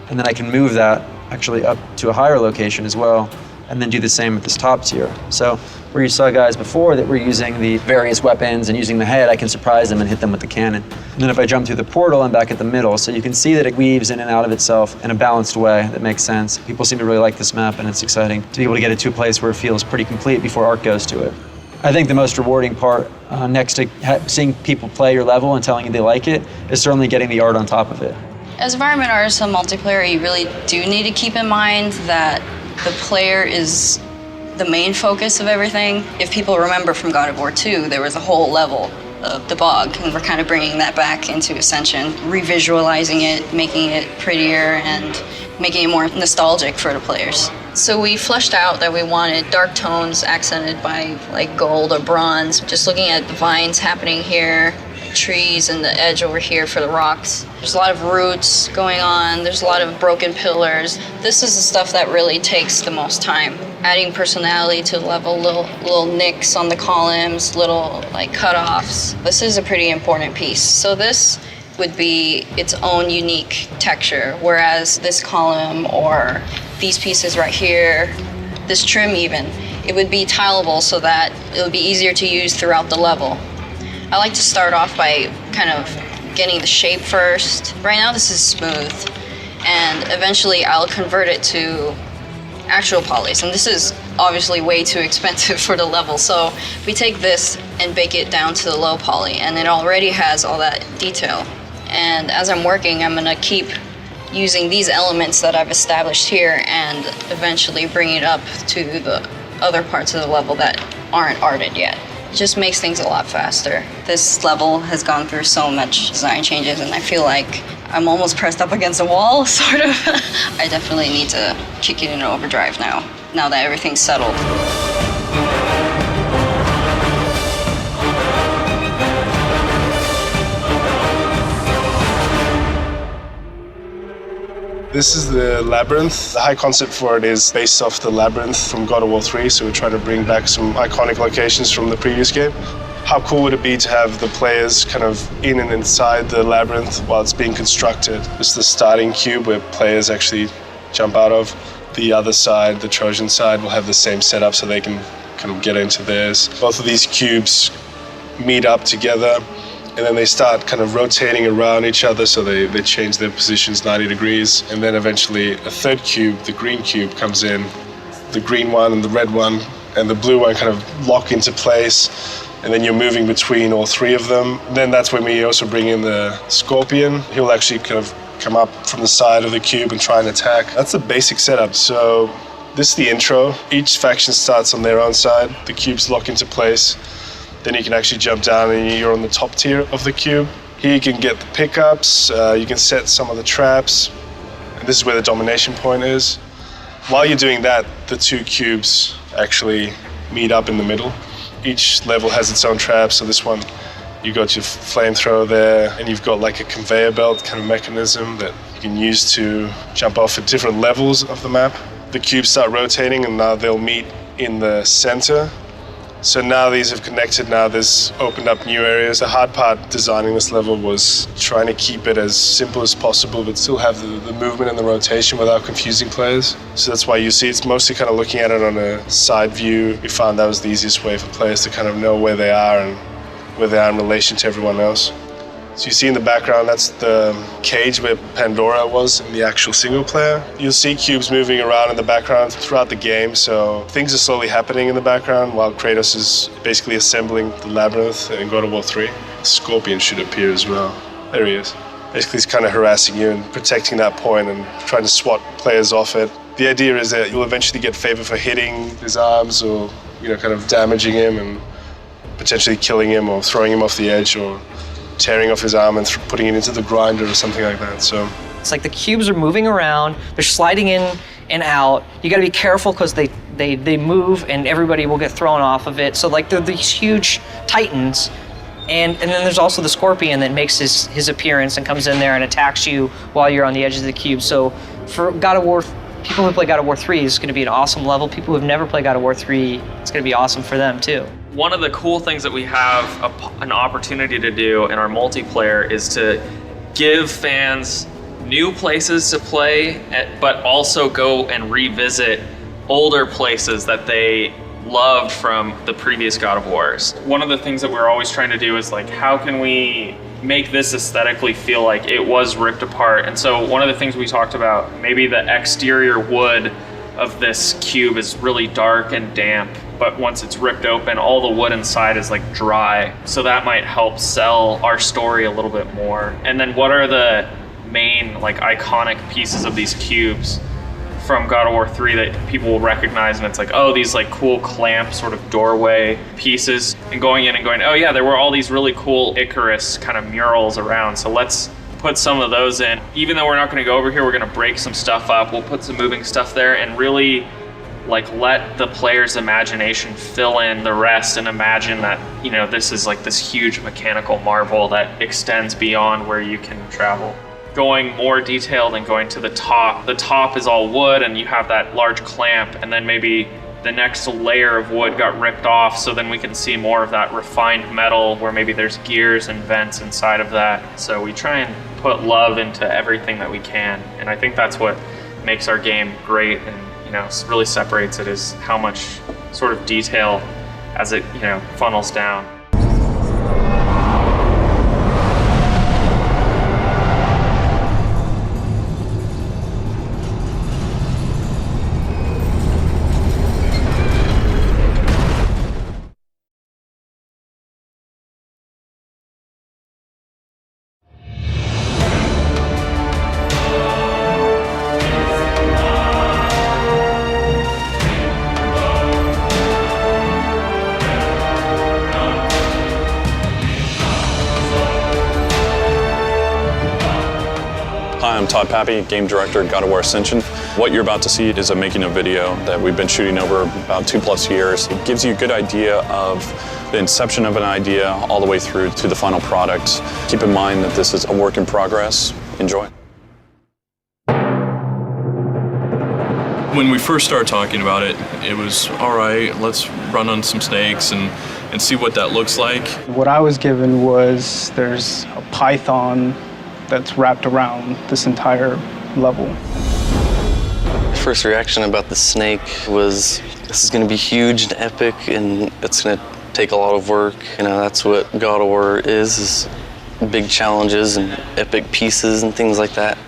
And then I can move that actually up to a higher location as well, and then do the same with this top tier. So where you saw guys before that were using the various weapons and using the head, I can surprise them and hit them with the cannon. And then if I jump through the portal, I'm back at the middle. So you can see that it weaves in and out of itself in a balanced way that makes sense. People seem to really like this map, and it's exciting to be able to get it to a place where it feels pretty complete before art goes to it. I think the most rewarding part, next to seeing people play your level and telling you they like it, is certainly getting the art on top of it. As environment artists on multiplayer, you really do need to keep in mind that the player is the main focus of everything. If people remember from God of War 2, there was a whole level of the bog, and we're kind of bringing that back into Ascension, revisualizing it, making it prettier, and making it more nostalgic for the players. So we fleshed out that we wanted dark tones accented by like gold or bronze. Just looking at the vines happening here, trees and the edge over here for the rocks. There's a lot of roots going on. There's a lot of broken pillars. This is the stuff that really takes the most time. Adding personality to the level, little nicks on the columns, little like cutoffs. This is a pretty important piece. So this would be its own unique texture, whereas this column or these pieces right here, this trim even, it would be tileable so that it would be easier to use throughout the level. I like to start off by kind of getting the shape first. Right now this is smooth, and eventually I'll convert it to actual polys, and this is obviously way too expensive for the level, so we take this and bake it down to the low poly, and it already has all that detail. And as I'm working, I'm gonna keep using these elements that I've established here and eventually bring it up to the other parts of the level that aren't arted yet. It just makes things a lot faster. This level has gone through so much design changes, and I feel like I'm almost pressed up against a wall, sort of. I definitely need to kick it into overdrive now that everything's settled. This is the Labyrinth. The high concept for it is based off the Labyrinth from God of War 3, so we're trying to bring back some iconic locations from the previous game. How cool would it be to have the players kind of in and inside the Labyrinth while it's being constructed? It's the starting cube where players actually jump out of. The other side, the Trojan side, will have the same setup so they can kind of get into theirs. Both of these cubes meet up together, and then they start kind of rotating around each other, so they change their positions 90 degrees. And then eventually a third cube, the green cube, comes in. The green one and the red one and the blue one kind of lock into place, and then you're moving between all three of them. And then that's when we also bring in the Scorpion. He'll actually kind of come up from the side of the cube and try and attack. That's the basic setup. So this is the intro. Each faction starts on their own side. The cubes lock into place. Then you can actually jump down and you're on the top tier of the cube. Here you can get the pickups, you can set some of the traps, and this is where the domination point is. While you're doing that, the two cubes actually meet up in the middle. Each level has its own trap, so this one, you got your flamethrower there, and you've got like a conveyor belt kind of mechanism that you can use to jump off at different levels of the map. The cubes start rotating, and now they'll meet in the center. So now these have connected, now there's opened up new areas. The hard part designing this level was trying to keep it as simple as possible, but still have the movement and the rotation without confusing players. So that's why you see it's mostly kind of looking at it on a side view. We found that was the easiest way for players to kind of know where they are and where they are in relation to everyone else. So you see in the background, that's the cage where Pandora was in the actual single player. You'll see cubes moving around in the background throughout the game, so things are slowly happening in the background while Kratos is basically assembling the labyrinth in God of War 3. Scorpion should appear as well. There he is. Basically he's kind of harassing you and protecting that point and trying to swat players off it. The idea is that you'll eventually get favor for hitting his arms or, kind of damaging him and potentially killing him or throwing him off the edge or tearing off his arm and putting it into the grinder or something like that. So it's like the cubes are moving around, they're sliding in and out. You gotta be careful because they move and everybody will get thrown off of it. So like they're these huge titans. And then there's also the Scorpion that makes his appearance and comes in there and attacks you while you're on the edge of the cube. So For God of War, people who play God of War 3 is going to be an awesome level. People who have never played God of War 3, it's going to be awesome for them too. One of the cool things that we have an opportunity to do in our multiplayer is to give fans new places to play, but also go and revisit older places that they loved from the previous God of Wars. One of the things that we're always trying to do is like, how can we make this aesthetically feel like it was ripped apart? And so one of the things we talked about, maybe the exterior wood of this cube is really dark and damp, but once it's ripped open, all the wood inside is like dry. So that might help sell our story a little bit more. And then what are the main like iconic pieces of these cubes from God of War 3 that people will recognize, and it's like, oh, these like cool clamp sort of doorway pieces, and going in and going, oh yeah, there were all these really cool Icarus kind of murals around, so let's put some of those in. Even though we're not going to go over here, we're going to break some stuff up, we'll put some moving stuff there and really like let the player's imagination fill in the rest and imagine that, you know, this is like this huge mechanical marvel that extends beyond where you can travel. Going more detailed and going to the top. The top is all wood and you have that large clamp, and then maybe the next layer of wood got ripped off, so then we can see more of that refined metal where maybe there's gears and vents inside of that. So we try and put love into everything that we can, and I think that's what makes our game great and, you know, really separates it, is how much sort of detail as it, you know, funnels down. Hi, I'm Todd Pappy, Game Director at God of War Ascension. What you're about to see is a making of video that we've been shooting over about 2+ years. It gives you a good idea of the inception of an idea all the way through to the final product. Keep in mind that this is a work in progress. Enjoy. When we first started talking about it, it was, all right, let's run on some snakes and see what that looks like. What I was given was there's a python that's wrapped around this entire level. First reaction about the snake was, this is going to be huge and epic, and it's going to take a lot of work. You know, that's what God of War is big challenges and epic pieces and things like that.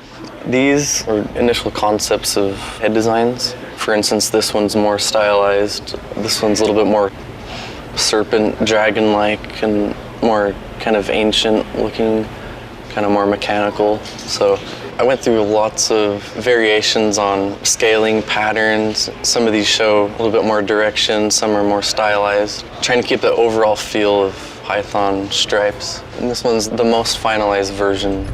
These are initial concepts of head designs. For instance, this one's more stylized. This one's a little bit more serpent, dragon-like, and more kind of ancient looking, kind of more mechanical. So I went through lots of variations on scaling patterns. Some of these show a little bit more direction, some are more stylized. Trying to keep the overall feel of python stripes. And this one's the most finalized version.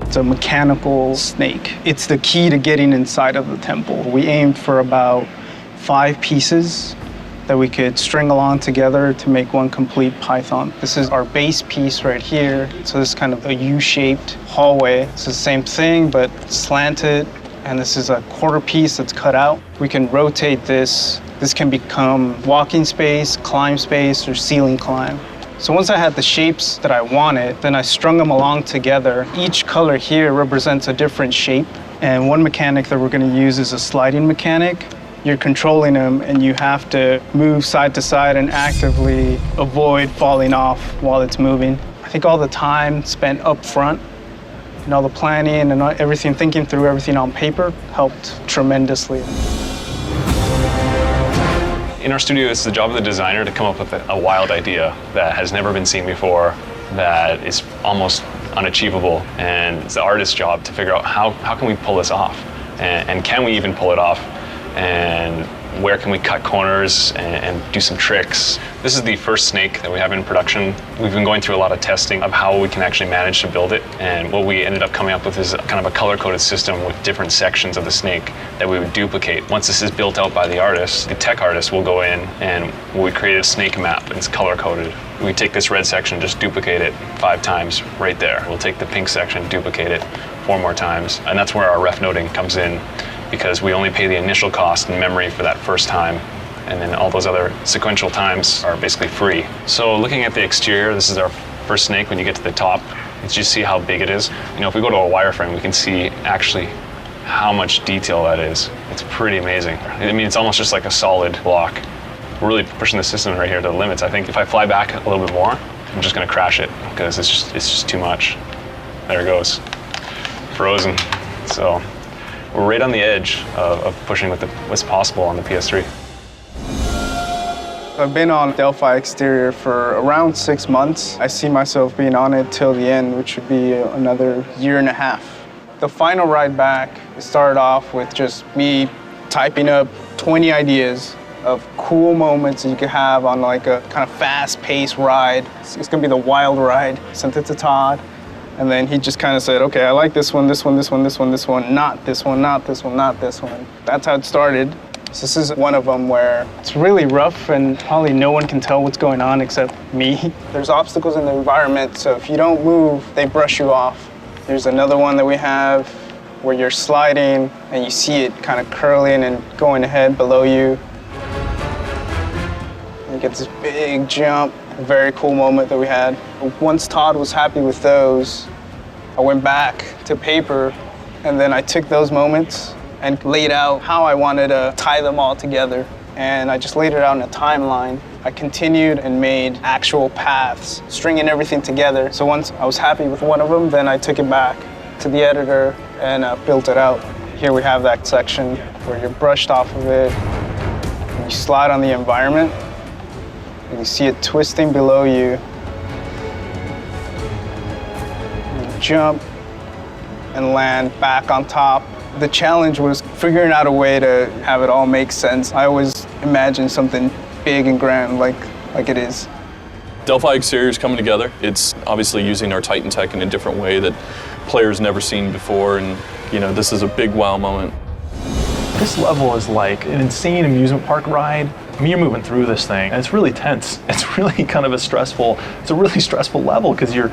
It's a mechanical snake. It's the key to getting inside of the temple. We aimed for about 5 pieces that we could string along together to make one complete python. This is our base piece right here. So this is kind of a U-shaped hallway. It's the same thing, but slanted. And this is a quarter piece that's cut out. We can rotate this. This can become walking space, climb space, or ceiling climb. So once I had the shapes that I wanted, then I strung them along together. Each color here represents a different shape. And one mechanic that we're gonna use is a sliding mechanic. You're controlling them and you have to move side to side and actively avoid falling off while it's moving. I think all the time spent up front and all the planning and everything, thinking through everything on paper helped tremendously. In our studio, it's the job of the designer to come up with a wild idea that has never been seen before, that is almost unachievable. And it's the artist's job to figure out how can we pull this off? And can we even pull it off? And where can we cut corners and do some tricks. This is the first snake that we have in production. We've been going through a lot of testing of how we can actually manage to build it, and what we ended up coming up with is kind of a color-coded system with different sections of the snake that we would duplicate. Once this is built out by the artist, the tech artist will go in and we create a snake map, and it's color-coded. We take this red section, just duplicate it 5 times right there. We'll take the pink section, duplicate it 4 more times, and that's where our ref noting comes in, because we only pay the initial cost in memory for that first time, and then all those other sequential times are basically free. So looking at the exterior, this is our first snake. When you get to the top, you just see how big it is. You know, if we go to a wireframe, we can see actually how much detail that is. It's pretty amazing. I mean, it's almost just like a solid block. We're really pushing the system right here to the limits. I think if I fly back a little bit more, I'm just gonna crash it, because it's just too much. There it goes, frozen. So we're right on the edge of pushing with what's possible on the PS3. I've been on Delphi exterior for around 6 months. I see myself being on it till the end, which would be another 1.5 years. The final ride back, it started off with just me typing up 20 ideas of cool moments that you could have on like a kind of fast-paced ride. It's gonna be the wild ride. Sent it to Todd, and then he just kind of said, okay, I like this one, this one, this one, this one, this one, not this one, not this one, not this one. That's how it started. So this is one of them where it's really rough and probably no one can tell what's going on except me. There's obstacles in the environment, so if you don't move, they brush you off. There's another one that we have where you're sliding and you see it kind of curling and going ahead below you. You get this big jump, a very cool moment that we had. Once Todd was happy with those, I went back to paper, and then I took those moments and laid out how I wanted to tie them all together. And I just laid it out in a timeline. I continued and made actual paths, stringing everything together. So once I was happy with one of them, then I took it back to the editor and built it out. Here we have that section where you're brushed off of it, and you slide on the environment, and you see it twisting below you. You jump and land back on top. The challenge was figuring out a way to have it all make sense. I always imagined something big and grand like it is. Delphi exterior is coming together. It's obviously using our Titan tech in a different way that players never seen before, and you know, this is a big wow moment. This level is like an insane amusement park ride. I mean, you're moving through this thing, and it's really tense. It's really kind of it's a really stressful level, because you're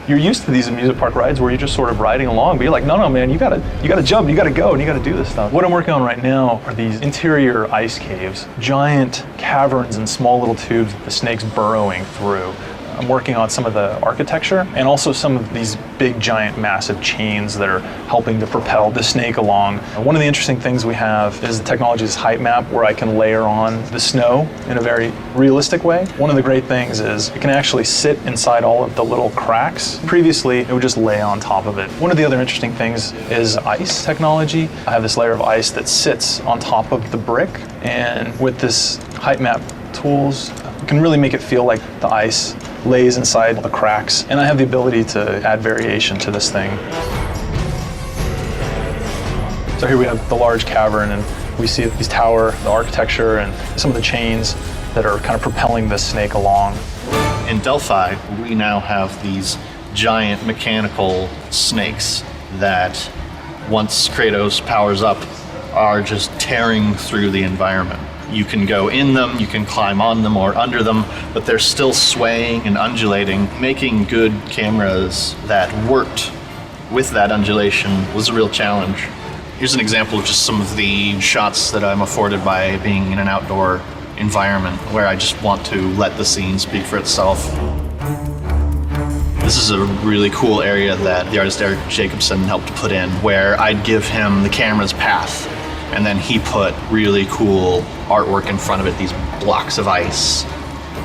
used to these amusement park rides where you're just sort of riding along, but you're like, no, man, you gotta jump, you gotta go, and you gotta do this stuff. What I'm working on right now are these interior ice caves, giant caverns and small little tubes that the snake's burrowing through. I'm working on some of the architecture and also some of these big, giant, massive chains that are helping to propel the snake along. And one of the interesting things we have is the technology's height map, where I can layer on the snow in a very realistic way. One of the great things is it can actually sit inside all of the little cracks. Previously, it would just lay on top of it. One of the other interesting things is ice technology. I have this layer of ice that sits on top of the brick, and with this height map tools, you can really make it feel like the ice lays inside the cracks, and I have the ability to add variation to this thing. So here we have the large cavern, and we see these tower, the architecture, and some of the chains that are kind of propelling this snake along. In Delphi, we now have these giant mechanical snakes that, once Kratos powers up, are just tearing through the environment. You can go in them, you can climb on them or under them, but they're still swaying and undulating. Making good cameras that worked with that undulation was a real challenge. Here's an example of just some of the shots that I'm afforded by being in an outdoor environment where I just want to let the scene speak for itself. This is a really cool area that the artist Eric Jacobson helped put in, where I'd give him the camera's path, and then he put really cool artwork in front of it, these blocks of ice.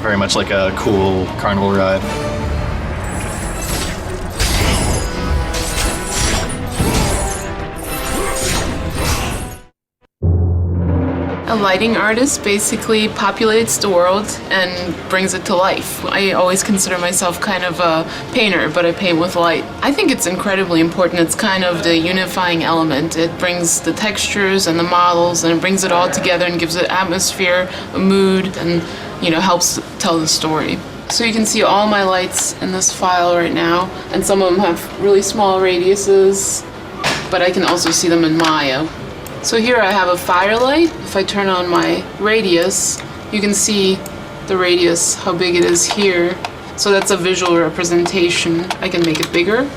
Very much like a cool carnival ride. A lighting artist basically populates the world and brings it to life. I always consider myself kind of a painter, but I paint with light. I think it's incredibly important. It's kind of the unifying element. It brings the textures and the models and it brings it all together and gives it atmosphere, a mood, and helps tell the story. So you can see all my lights in this file right now, and some of them have really small radiuses, but I can also see them in Maya. So here I have a firelight. If I turn on my radius, you can see the radius, how big it is here. So that's a visual representation. I can make it bigger,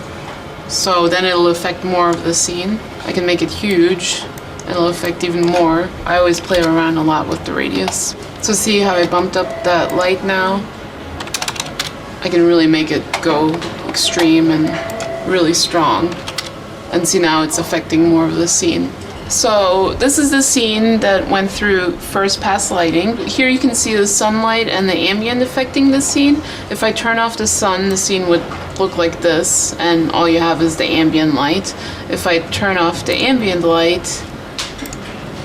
so then it'll affect more of the scene. I can make it huge, and it'll affect even more. I always play around a lot with the radius. So see how I bumped up that light now? I can really make it go extreme and really strong. And see, now it's affecting more of the scene. So this is the scene that went through first pass lighting. Here you can see the sunlight and the ambient affecting the scene. If I turn off the sun, the scene would look like this, and all you have is the ambient light. If I turn off the ambient light,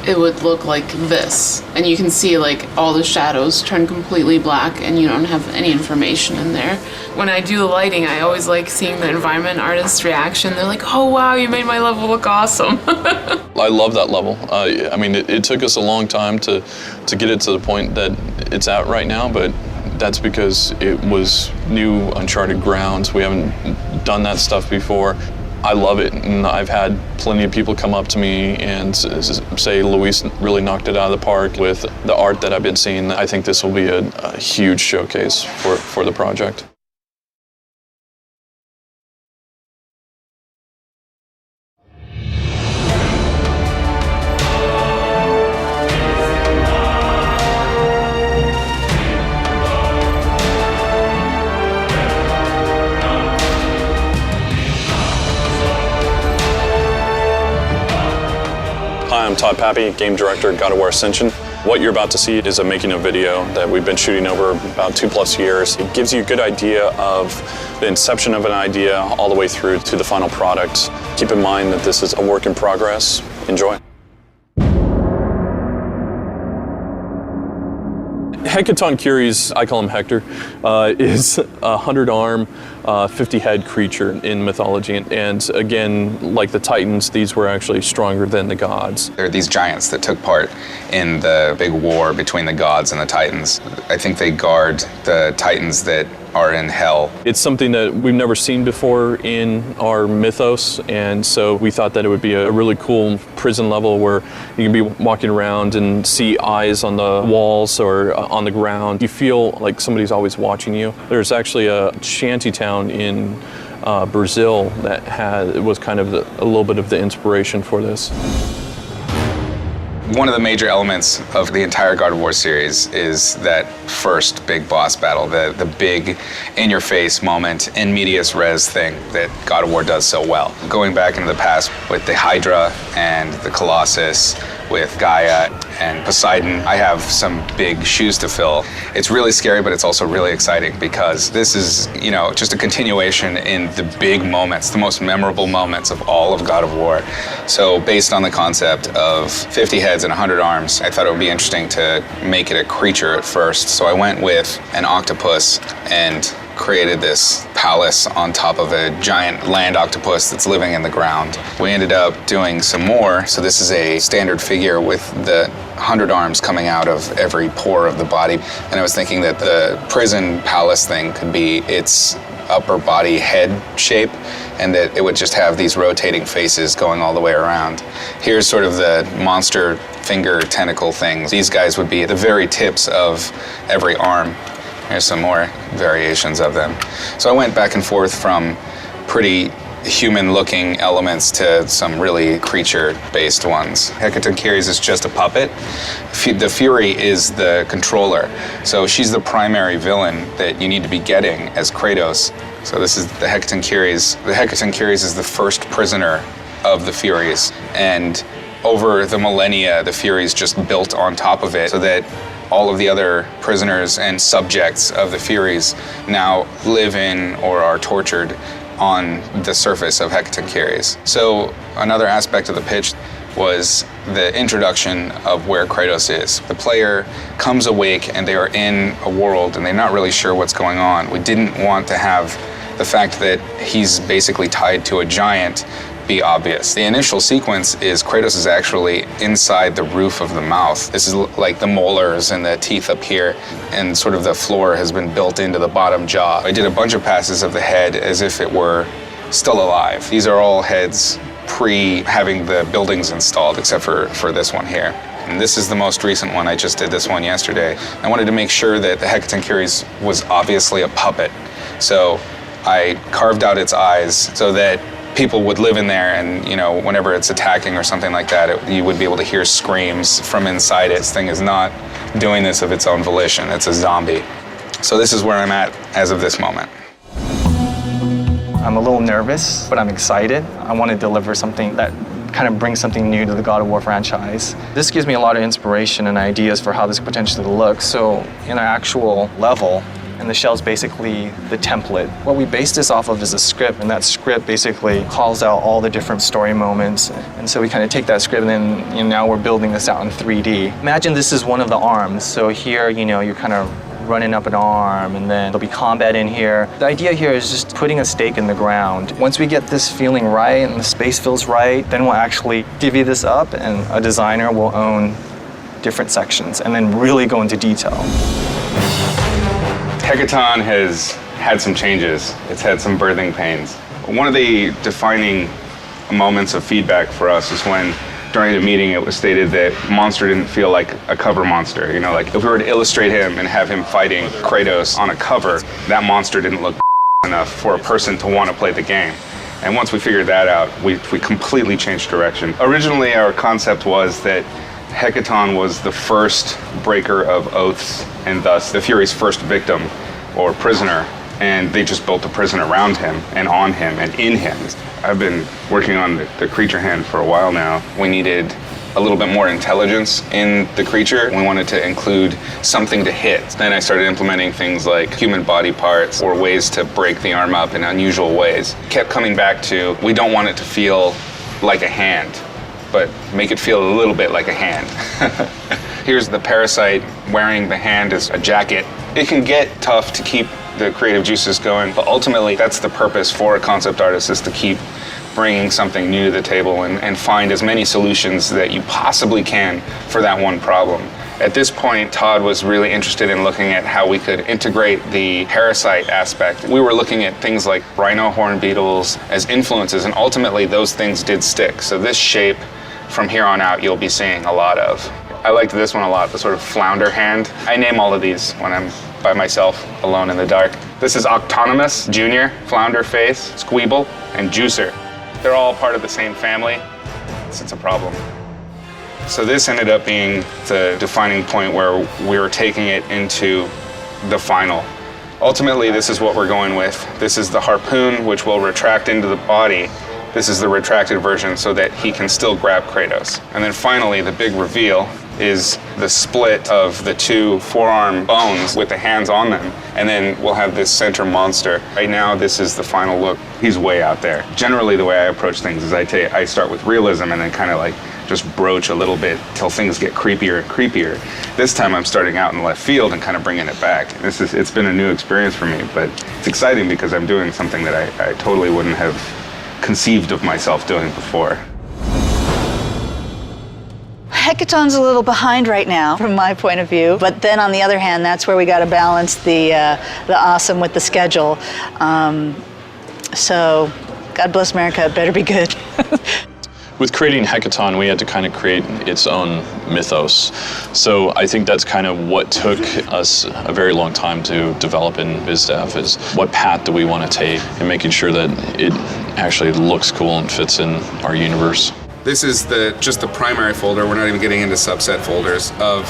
it would look like this. And you can see like all the shadows turn completely black and you don't have any information in there. When I do the lighting, I always like seeing the environment artist's reaction. They're like, oh wow, you made my level look awesome. I love that level. I mean, it took us a long time to get it to the point that it's at right now, but that's because it was new, uncharted grounds. We haven't done that stuff before. I love it, and I've had plenty of people come up to me and say Luis really knocked it out of the park with the art that I've been seeing. I think this will be a huge showcase for the project. Hi, I'm Todd Pappy, Game Director at God of War Ascension. What you're about to see is a making of video that we've been shooting over about 2+ years. It gives you a good idea of the inception of an idea all the way through to the final product. Keep in mind that this is a work in progress. Enjoy. Hecatonchires, I call him Hector, is a 100-arm, 50-head creature in mythology. And again, like the Titans, these were actually stronger than the gods. There are these giants that took part in the big war between the gods and the Titans. I think they guard the Titans that are in hell. It's something that we've never seen before in our mythos, and so we thought that it would be a really cool prison level where you can be walking around and see eyes on the walls or on the ground. You feel like somebody's always watching you. There's actually a shanty town in Brazil that was kind of a little bit of the inspiration for this. One of the major elements of the entire God of War series is that first big boss battle, the big in-your-face moment, in medias res thing that God of War does so well. Going back into the past with the Hydra and the Colossus, with Gaia and Poseidon, I have some big shoes to fill. It's really scary, but it's also really exciting because this is, just a continuation in the big moments, the most memorable moments of all of God of War. So based on the concept of 50 heads and 100 arms, I thought it would be interesting to make it a creature at first. So I went with an octopus and created this palace on top of a giant land octopus that's living in the ground. We ended up doing some more, so this is a standard figure with the 100 arms coming out of every pore of the body. And I was thinking that the prison palace thing could be its upper body head shape, and that it would just have these rotating faces going all the way around. Here's sort of the monster finger tentacle things. These guys would be at the very tips of every arm. Here's some more variations of them. So I went back and forth from pretty human-looking elements to some really creature-based ones. Hecatonchires is just a puppet. The Fury is the controller. So she's the primary villain that you need to be getting as Kratos. So this is the Hecatonchires. The Hecatonchires is the first prisoner of the Furies. And over the millennia, the Furies just built on top of it so that all of the other prisoners and subjects of the Furies now live in or are tortured on the surface of Hecatonchires. So another aspect of the pitch, was the introduction of where Kratos is. The player comes awake and they are in a world and they're not really sure what's going on. We didn't want to have the fact that he's basically tied to a giant be obvious. The initial sequence is Kratos is actually inside the roof of the mouth. This is like the molars and the teeth up here, and sort of the floor has been built into the bottom jaw. I did a bunch of passes of the head as if it were still alive. These are all heads pre-having the buildings installed, except for this one here. And this is the most recent one. I just did this one yesterday. I wanted to make sure that the Hecatonchires was obviously a puppet. So I carved out its eyes so that people would live in there, and whenever it's attacking or something like that, you would be able to hear screams from inside it. This thing is not doing this of its own volition. It's a zombie. So this is where I'm at as of this moment. I'm a little nervous, but I'm excited. I want to deliver something that kind of brings something new to the God of War franchise. This gives me a lot of inspiration and ideas for how this could potentially look. So in an actual level, and the shell's basically the template. What we base this off of is a script, and that script basically calls out all the different story moments. And so we kind of take that script, and then now we're building this out in 3D. Imagine this is one of the arms. So here, you're kind of running up an arm, and then there'll be combat in here. The idea here is just putting a stake in the ground. Once we get this feeling right and the space feels right, then we'll actually divvy this up, and a designer will own different sections and then really go into detail. Hecaton has had some changes. It's had some birthing pains. One of the defining moments of feedback for us is when, during the meeting, it was stated that monster didn't feel like a cover monster. Like if we were to illustrate him and have him fighting Kratos on a cover, that monster didn't look enough for a person to want to play the game. And once we figured that out, we completely changed direction. Originally, our concept was that Hecaton was the first breaker of oaths, and thus the Fury's first victim or prisoner, and they just built a prison around him and on him and in him. I've been working on the creature hand for a while now. We needed a little bit more intelligence in the creature. We wanted to include something to hit. Then I started implementing things like human body parts or ways to break the arm up in unusual ways. Kept coming back to, we don't want it to feel like a hand, but make it feel a little bit like a hand. Here's the parasite wearing the hand as a jacket. It can get tough to keep the creative juices going, but ultimately that's the purpose for a concept artist, is to keep bringing something new to the table and find as many solutions that you possibly can for that one problem. At this point, Todd was really interested in looking at how we could integrate the parasite aspect. We were looking at things like rhino horn beetles as influences, and ultimately those things did stick. So this shape, from here on out, you'll be seeing a lot of. I liked this one a lot, the sort of flounder hand. I name all of these when I'm by myself, alone in the dark. This is Autonomous, Junior, Flounder Face, Squeeble, and Juicer. They're all part of the same family. It's a problem. So this ended up being the defining point where we were taking it into the final. Ultimately, this is what we're going with. This is the harpoon, which will retract into the body. This is the retracted version so that he can still grab Kratos. And then finally, the big reveal is the split of the two forearm bones with the hands on them. And then we'll have this center monster. Right now, this is the final look. He's way out there. Generally, the way I approach things is I start with realism and then kind of like just broach a little bit till things get creepier and creepier. This time I'm starting out in left field and kind of bringing it back. It's been a new experience for me, but it's exciting because I'm doing something that I totally wouldn't have conceived of myself doing before. Hecaton's a little behind right now, from my point of view. But then on the other hand, that's where we got to balance the awesome with the schedule. So, God bless America, it better be good. With creating Hecaton, we had to kind of create its own mythos. So I think that's kind of what took us a very long time to develop in BizDev, is what path do we want to take and making sure that it actually looks cool and fits in our universe. This is just the primary folder. We're not even getting into subset folders of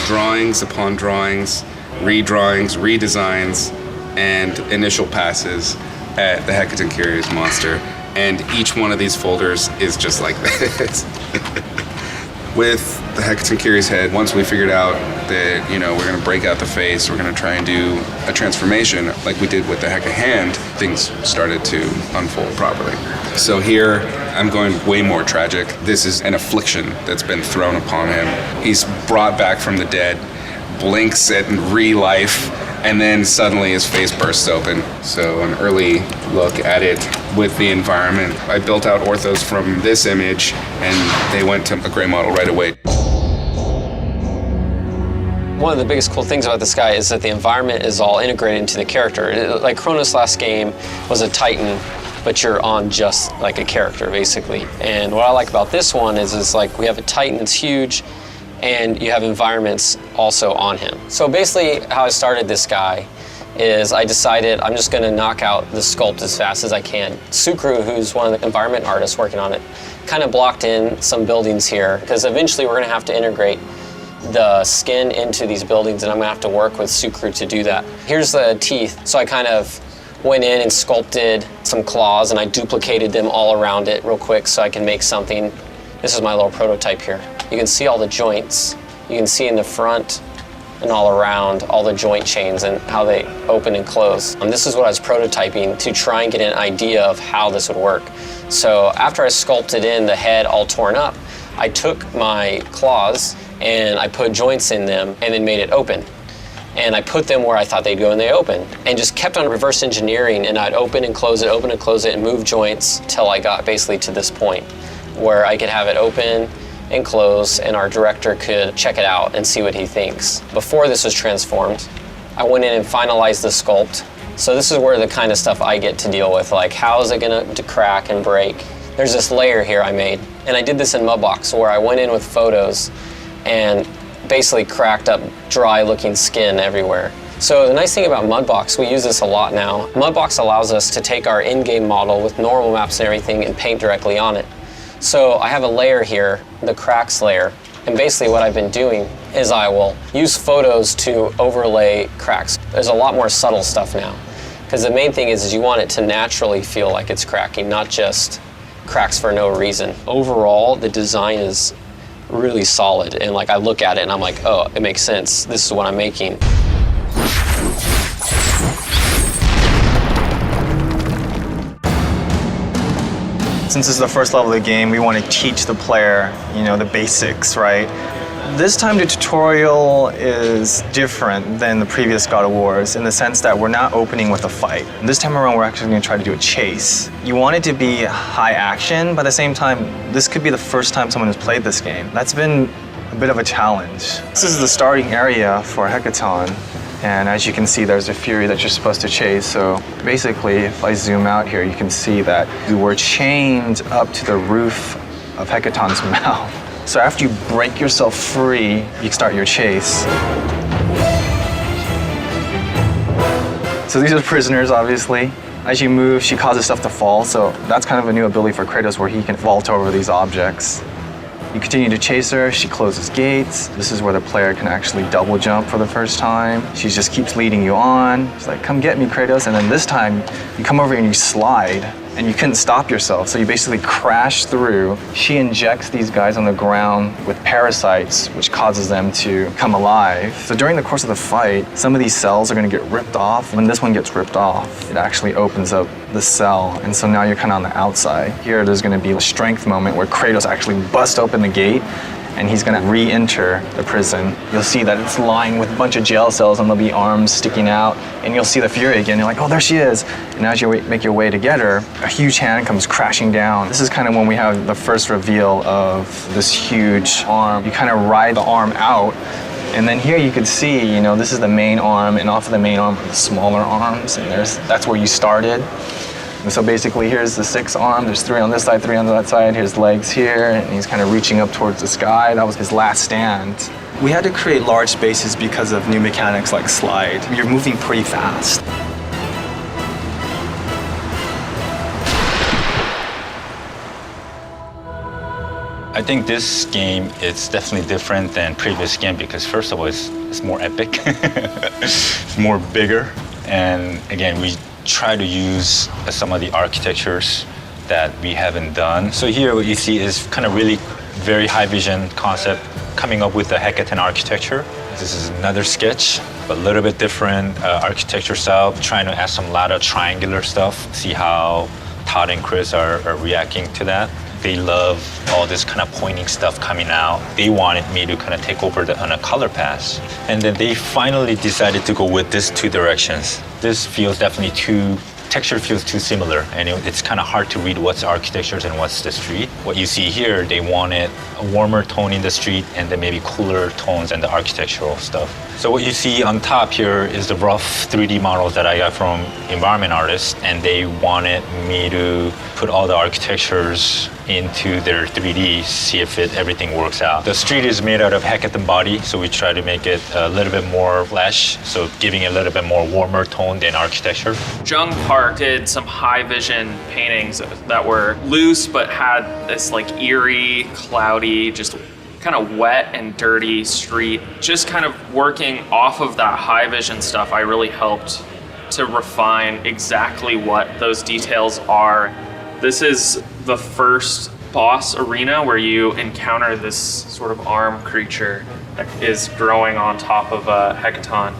drawings upon drawings, redrawings, redesigns, and initial passes at the Hecatonchires monster. And each one of these folders is just like this. With the Hecatonchires head, once we figured out that, we're going to break out the face, we're going to try and do a transformation like we did with the Heca hand, things started to unfold properly. So here, I'm going way more tragic. This is an affliction that's been thrown upon him. He's brought back from the dead, blinks at re-life, and then suddenly his face bursts open. So an early look at it with the environment. I built out Orkos from this image, and they went to a gray model right away. One of the biggest cool things about this guy is that the environment is all integrated into the character. Like Kronos last game was a Titan, but you're on just like a character, basically. And what I like about this one is like we have a Titan that's huge, and you have environments also on him. So basically how I started this guy is I decided I'm just gonna knock out the sculpt as fast as I can. Sukru, who's one of the environment artists working on it, kind of blocked in some buildings here, because eventually we're gonna have to integrate the skin into these buildings, and I'm gonna have to work with Sukru to do that. Here's the teeth. So I kind of went in and sculpted some claws, and I duplicated them all around it real quick so I can make something. This is my little prototype here. You can see all the joints. You can see in the front and all around all the joint chains and how they open and close. And this is what I was prototyping to try and get an idea of how this would work. So after I sculpted in the head all torn up, I took my claws and I put joints in them and then made it open. And I put them where I thought they'd go, and they opened. And just kept on reverse engineering, and I'd open and close it, and move joints till I got basically to this point where I could have it open and close, and our director could check it out and see what he thinks. Before this was transformed, I went in and finalized the sculpt. So this is where the kind of stuff I get to deal with, like how is it gonna crack and break? There's this layer here I made, and I did this in Mudbox where I went in with photos and basically cracked up dry looking skin everywhere. So the nice thing about Mudbox, we use this a lot now. Mudbox allows us to take our in-game model with normal maps and everything and paint directly on it. So I have a layer here, the cracks layer, and basically what I've been doing is I will use photos to overlay cracks. There's a lot more subtle stuff now, because the main thing is you want it to naturally feel like it's cracking, not just cracks for no reason. Overall, the design is really solid, and like I look at it and I'm like, oh, it makes sense. This is what I'm making. Since this is the first level of the game, we want to teach the player, the basics, right? This time the tutorial is different than the previous God of Wars in the sense that we're not opening with a fight. This time around, we're actually going to try to do a chase. You want it to be high action, but at the same time, this could be the first time someone has played this game. That's been a bit of a challenge. This is the starting area for Hecaton. And as you can see, there's a Fury that you're supposed to chase. So basically, if I zoom out here, you can see that we were chained up to the roof of Hecaton's mouth. So after you break yourself free, you start your chase. So these are prisoners, obviously. As you move, she causes stuff to fall. So that's kind of a new ability for Kratos where he can vault over these objects. You continue to chase her, she closes gates. This is where the player can actually double jump for the first time. She just keeps leading you on. She's like, come get me, Kratos. And then this time, you come over and you slide, and you couldn't stop yourself, so you basically crash through. She injects these guys on the ground with parasites, which causes them to come alive. So during the course of the fight, some of these cells are gonna get ripped off. When this one gets ripped off, it actually opens up the cell, and so now you're kind of on the outside. Here, there's gonna be a strength moment where Kratos actually busts open the gate, and he's gonna re-enter the prison. You'll see that it's lined with a bunch of jail cells, and there'll be arms sticking out, and you'll see the Fury again. You're like, oh, there she is. And as you make your way to get her, a huge hand comes crashing down. This is kind of when we have the first reveal of this huge arm. You kind of ride the arm out, and then here you can see, this is the main arm, and off of the main arm are the smaller arms, and that's where you started. And so basically, here's the 6 arm. There's 3 on this side, 3 on that side. Here's legs here, and he's kind of reaching up towards the sky. That was his last stand. We had to create large spaces because of new mechanics like slide. You're moving pretty fast. I think this game is definitely different than previous game because first of all, it's more epic. It's more bigger, and again, we try to use some of the architectures that we haven't done. So here what you see is kind of really very high vision concept, coming up with the Hecaton architecture. This is another sketch, but a little bit different architecture style, trying to add some lot of triangular stuff, see how Todd and Chris are reacting to that. They love all this kind of pointing stuff coming out. They wanted me to kind of take over on a color pass. And then they finally decided to go with these two directions. This feels definitely texture feels too similar, and it's kind of hard to read what's architectures and what's the street. What you see here, they wanted a warmer tone in the street and then maybe cooler tones and the architectural stuff. So what you see on top here is the rough 3D models that I got from environment artists, and they wanted me to put all the architectures into their 3D, see if everything works out. The street is made out of Hecaton body, so we try to make it a little bit more flesh, so giving it a little bit more warmer tone than architecture. Jung Park did some high vision paintings that were loose but had this like eerie, cloudy, just kind of wet and dirty street. Just kind of working off of that high vision stuff, I really helped to refine exactly what those details are. This is the first boss arena where you encounter this sort of arm creature that is growing on top of a Hecaton.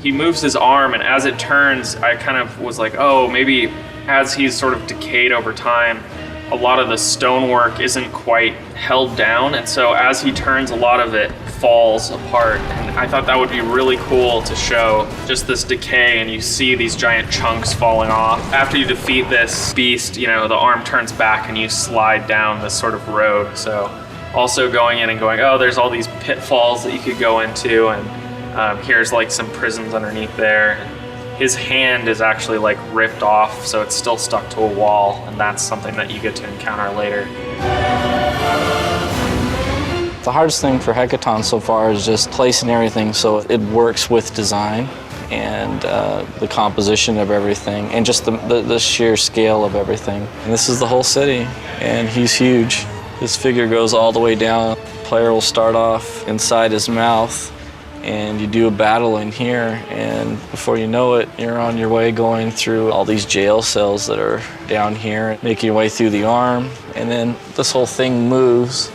He moves his arm, and as it turns, I kind of was like, oh, maybe as he's sort of decayed over time, a lot of the stonework isn't quite held down, and so as he turns, a lot of it falls apart. And I thought that would be really cool to show just this decay, and you see these giant chunks falling off. After you defeat this beast, you know, the arm turns back and you slide down this sort of road. So also going in and going, oh, there's all these pitfalls that you could go into, and here's like some prisons underneath there. His hand is actually like ripped off, so it's still stuck to a wall, and that's something that you get to encounter later. The hardest thing for Hecaton so far is just placing everything so it works with design and the composition of everything and just the sheer scale of everything. And this is the whole city, and he's huge. His figure goes all the way down. The player will start off inside his mouth, and you do a battle in here, and before you know it, you're on your way going through all these jail cells that are down here, making your way through the arm, and then this whole thing moves,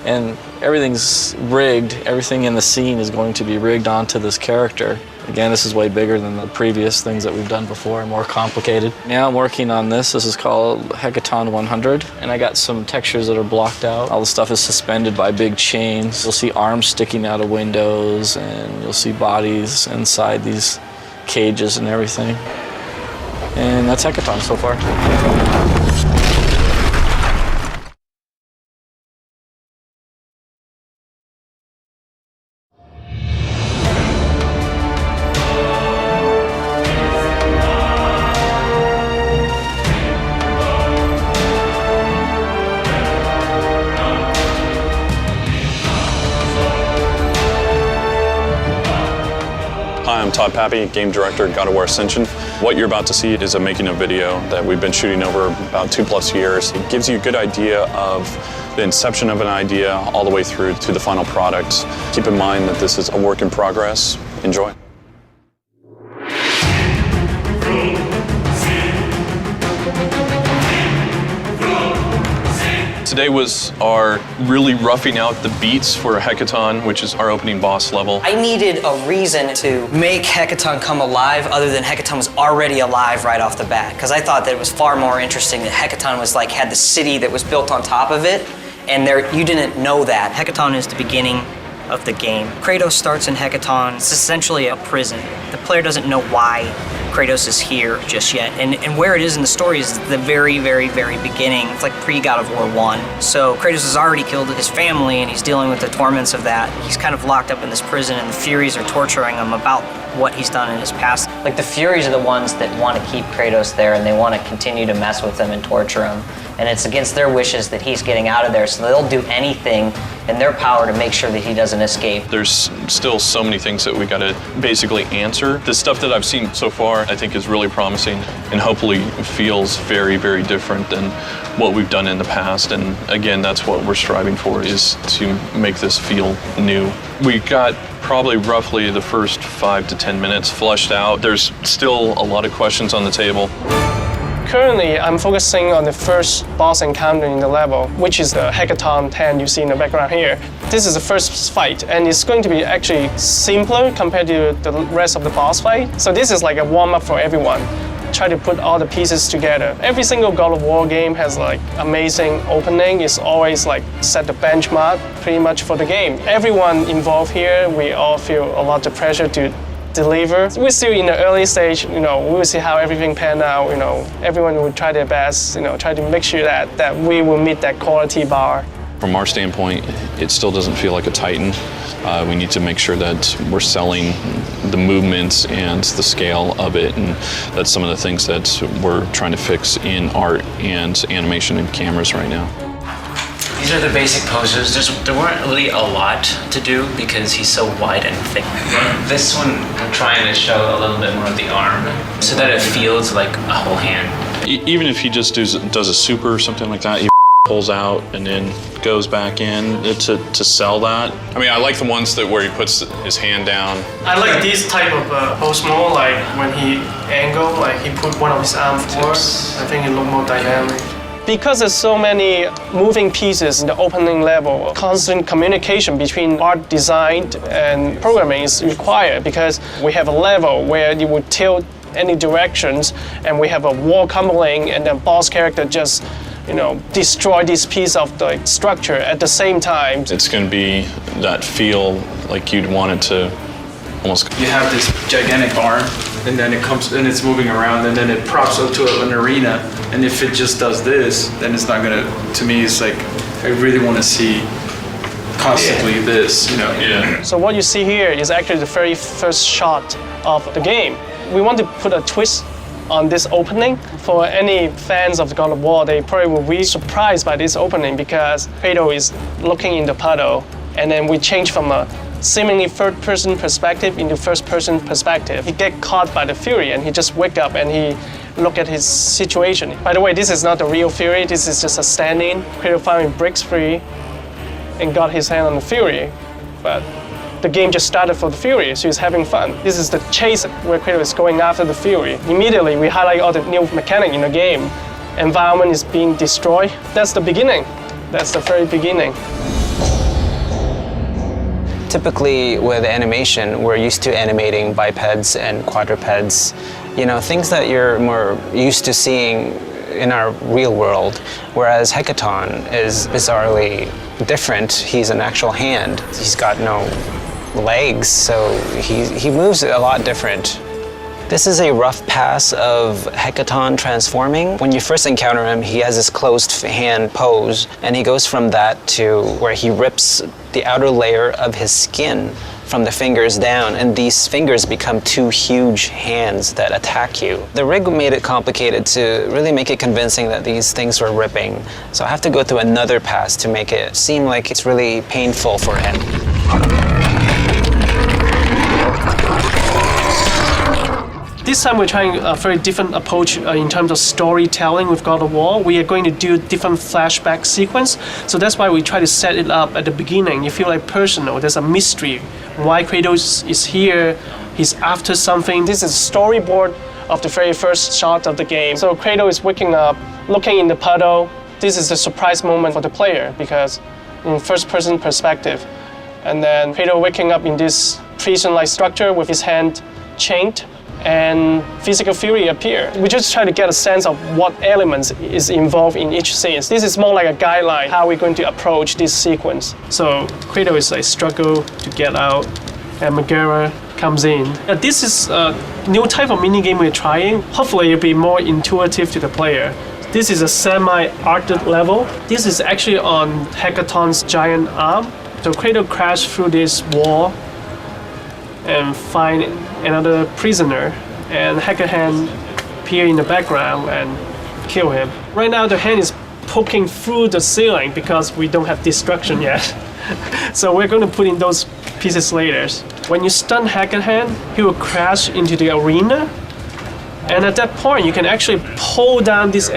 and everything's rigged. Everything in the scene is going to be rigged onto this character. Again, this is way bigger than the previous things that we've done before and more complicated. Now I'm working on this. This is called Hecaton 100, and I got some textures that are blocked out. All the stuff is suspended by big chains. You'll see arms sticking out of windows, and you'll see bodies inside these cages and everything. And that's Hecaton so far. Hi, I'm Todd Pappy, Game Director at God of War Ascension. What you're about to see is a making of video that we've been shooting over about 2+ years. It gives you a good idea of the inception of an idea all the way through to the final product. Keep in mind that this is a work in progress. Enjoy. Today was our really roughing out the beats for Hecaton, which is our opening boss level. I needed a reason to make Hecaton come alive other than Hecaton was already alive right off the bat. Because I thought that it was far more interesting that Hecaton was like, had the city that was built on top of it, and you didn't know that. Hecaton is the beginning of the game. Kratos starts in Hecaton. It's essentially a prison. The player doesn't know why Kratos is here just yet. And where it is in the story is the very, very, very beginning. It's like pre-God of War 1. So Kratos has already killed his family, and he's dealing with the torments of that. He's kind of locked up in this prison, and the Furies are torturing him about what he's done in his past. Like, the Furies are the ones that want to keep Kratos there, and they want to continue to mess with him and torture him. And it's against their wishes that he's getting out of there, so they'll do anything in their power to make sure that he doesn't escape. There's still so many things that we gotta basically answer. The stuff that I've seen so far, I think is really promising and hopefully feels very, very different than what we've done in the past. And again, that's what we're striving for, is to make this feel new. We got probably roughly the first 5 to 10 minutes flushed out. There's still a lot of questions on the table. Currently, I'm focusing on the first boss encounter in the level, which is the Hecaton hand you see in the background here. This is the first fight, and it's going to be actually simpler compared to the rest of the boss fight. So this is like a warm-up for everyone. Try to put all the pieces together. Every single God of War game has like amazing opening. It's always like set the benchmark pretty much for the game. Everyone involved here, we all feel a lot of pressure to deliver. We're still in the early stage, we will see how everything pan out, everyone will try their best, try to make sure that we will meet that quality bar. From our standpoint, it still doesn't feel like a Titan. We need to make sure that we're selling the movements and the scale of it, and that's some of the things that we're trying to fix in art and animation and cameras right now. These are the basic poses. There weren't really a lot to do because he's so wide and thick. This one, I'm trying to show a little bit more of the arm so that it feels like a whole hand. Even if he just does a super or something like that, he pulls out and then goes back in to sell that. I mean, I like the ones where he puts his hand down. I like this type of pose more, like when he angle, like he put one of his arm forward. I think it look more dynamic. Because there's so many moving pieces in the opening level, constant communication between art design and programming is required, because we have a level where you would tilt any directions, and we have a wall crumbling, and the boss character just destroy this piece of the structure at the same time. It's going to be that feel like you'd want it to almost... You have this gigantic arm, and then it comes and it's moving around, and then it props up to an arena, and if it just does this, then it's not gonna, to me, it's like, I really want to see constantly this, Yeah. So what you see here is actually the very first shot of the game. We want to put a twist on this opening. For any fans of God of War, they probably will be surprised by this opening, because Kratos is looking in the puddle, and then we change from a seemingly third-person perspective into first-person perspective. He get caught by the Fury, and he just wake up and he look at his situation. By the way, this is not the real Fury. This is just a stand-in. Kratos finally breaks free and got his hand on the Fury, but the game just started for the Fury, so he's having fun. This is the chase where Kratos is going after the Fury. Immediately, we highlight all the new mechanic in the game. Environment is being destroyed. That's the beginning. That's the very beginning. Typically, with animation, we're used to animating bipeds and quadrupeds, things that you're more used to seeing in our real world, whereas Hecaton is bizarrely different. He's an actual hand. He's got no legs, so he moves a lot different. This is a rough pass of Hecaton transforming. When you first encounter him, he has this closed hand pose, and he goes from that to where he rips the outer layer of his skin from the fingers down, and these fingers become two huge hands that attack you. The rig made it complicated to really make it convincing that these things were ripping, so I have to go through another pass to make it seem like it's really painful for him. This time we're trying a very different approach in terms of storytelling with God of War. We are going to do different flashback sequence, so that's why we try to set it up at the beginning. You feel like personal, there's a mystery. Why Kratos is here, he's after something. This is a storyboard of the very first shot of the game. So Kratos is waking up, looking in the puddle. This is the surprise moment for the player, because in first-person perspective. And then Kratos waking up in this prison-like structure with his hand chained, and physical fury appear. We just try to get a sense of what elements is involved in each scene. This is more like a guideline, how we're going to approach this sequence. So Kratos is like struggle to get out, and Megaera comes in. This is a new type of minigame we're trying. Hopefully it'll be more intuitive to the player. This is a semi-arced level. This is actually on Hecaton's giant arm. So Kratos crashed through this wall and find another prisoner, and Hecaton appear in the background and kill him. Right now the hand is poking through the ceiling because we don't have destruction yet. So we're going to put in those pieces later. When you stun Hecaton, he will crash into the arena, and at that point you can actually pull down this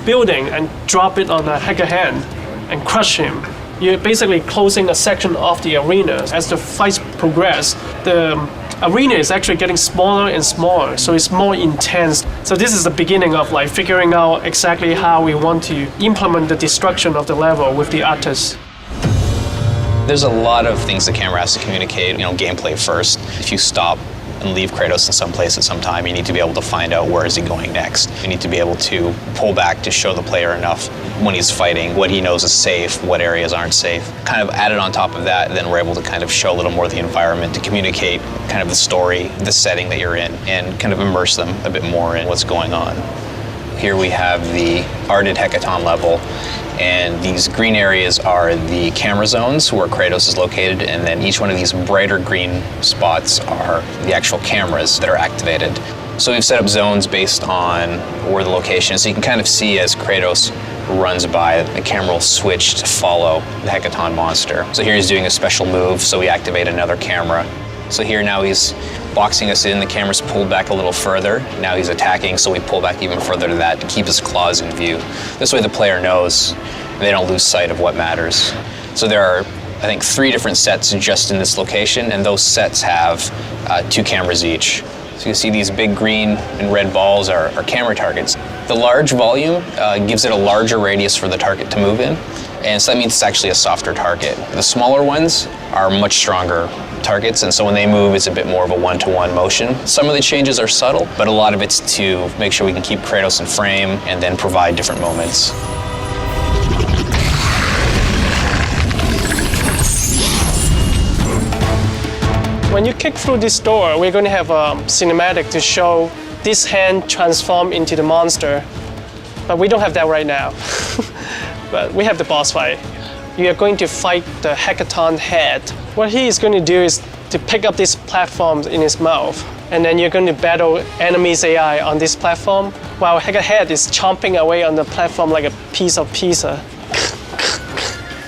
building and drop it on a Hecaton and crush him. You're basically closing a section of the arena. As the fights progress, the arena is actually getting smaller and smaller, so it's more intense. So this is the beginning of like figuring out exactly how we want to implement the destruction of the level with the artists. There's a lot of things the camera has to communicate, gameplay first. If you stop and leave Kratos in some place at some time, you need to be able to find out where is he going next. You need to be able to pull back to show the player enough when he's fighting, what he knows is safe, what areas aren't safe. Kind of added on top of that, then we're able to kind of show a little more of the environment to communicate kind of the story, the setting that you're in, and kind of immerse them a bit more in what's going on. Here we have the Ardid Hecaton level, and these green areas are the camera zones where Kratos is located, and then each one of these brighter green spots are the actual cameras that are activated. So we've set up zones based on where the location is, so you can kind of see as Kratos runs by, the camera will switch to follow the Hecaton monster. So here he's doing a special move, so we activate another camera. So here now he's boxing us in, the camera's pulled back a little further. Now he's attacking, so we pull back even further to that to keep his claws in view. This way the player knows they don't lose sight of what matters. So there are, I think, 3 different sets just in this location, and those sets have 2 cameras each. So you see these big green and red balls are camera targets. The large volume gives it a larger radius for the target to move in, and so that means it's actually a softer target. The smaller ones are much stronger targets, and so when they move, it's a bit more of a one-to-one motion. Some of the changes are subtle, but a lot of it's to make sure we can keep Kratos in frame and then provide different moments. When you kick through this door, we're going to have a cinematic to show this hand transform into the monster. But we don't have that right now. But we have the boss fight. You are going to fight the Hecaton head. What he is going to do is to pick up these platforms in his mouth, and then you're going to battle enemies AI on this platform, while Hecaton head is chomping away on the platform like a piece of pizza.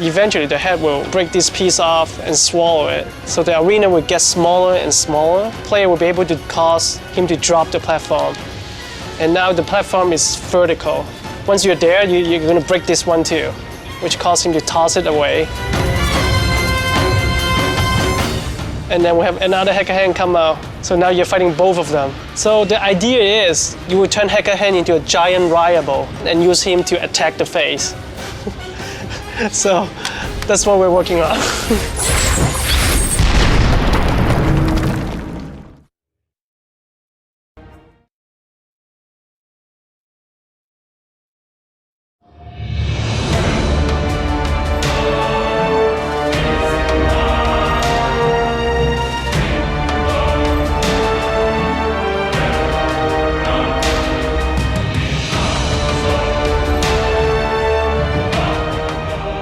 Eventually, the head will break this piece off and swallow it. So the arena will get smaller and smaller. The player will be able to cause him to drop the platform. And now the platform is vertical. Once you're there, you're going to break this one too, which causes him to toss it away. And then we have another Hecaton come out. So now you're fighting both of them. So the idea is you will turn Hecaton into a giant rival and use him to attack the face. So that's what we're working on.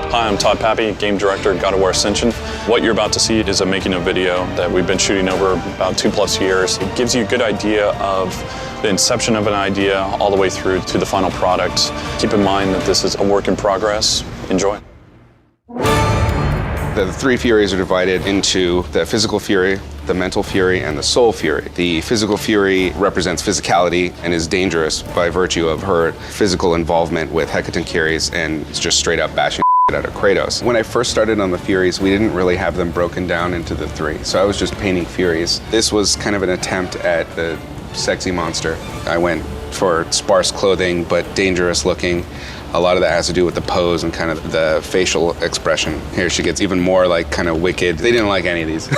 Hi, I'm Todd Pappy, Game Director at God of War Ascension. What you're about to see is a making of video that we've been shooting over about 2+ years. It gives you a good idea of the inception of an idea all the way through to the final product. Keep in mind that this is a work in progress. Enjoy. The 3 Furies are divided into the physical fury, the mental fury, and the soul fury. The physical fury represents physicality and is dangerous by virtue of her physical involvement with Hecatonchires and it's just straight up bashing out of Kratos. When I first started on the Furies, we didn't really have them broken down into the 3, so I was just painting Furies. This was kind of an attempt at the sexy monster. I went for sparse clothing, but dangerous looking. A lot of that has to do with the pose and kind of the facial expression. Here she gets even more like kind of wicked. They didn't like any of these.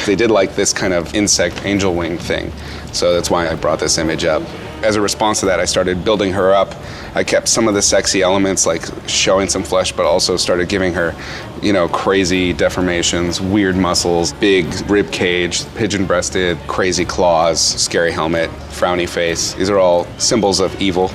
They did like this kind of insect angel wing thing, so that's why I brought this image up. As a response to that, I started building her up. I kept some of the sexy elements, like showing some flesh, but also started giving her, crazy deformations, weird muscles, big rib cage, pigeon-breasted, crazy claws, scary helmet, frowny face. These are all symbols of evil.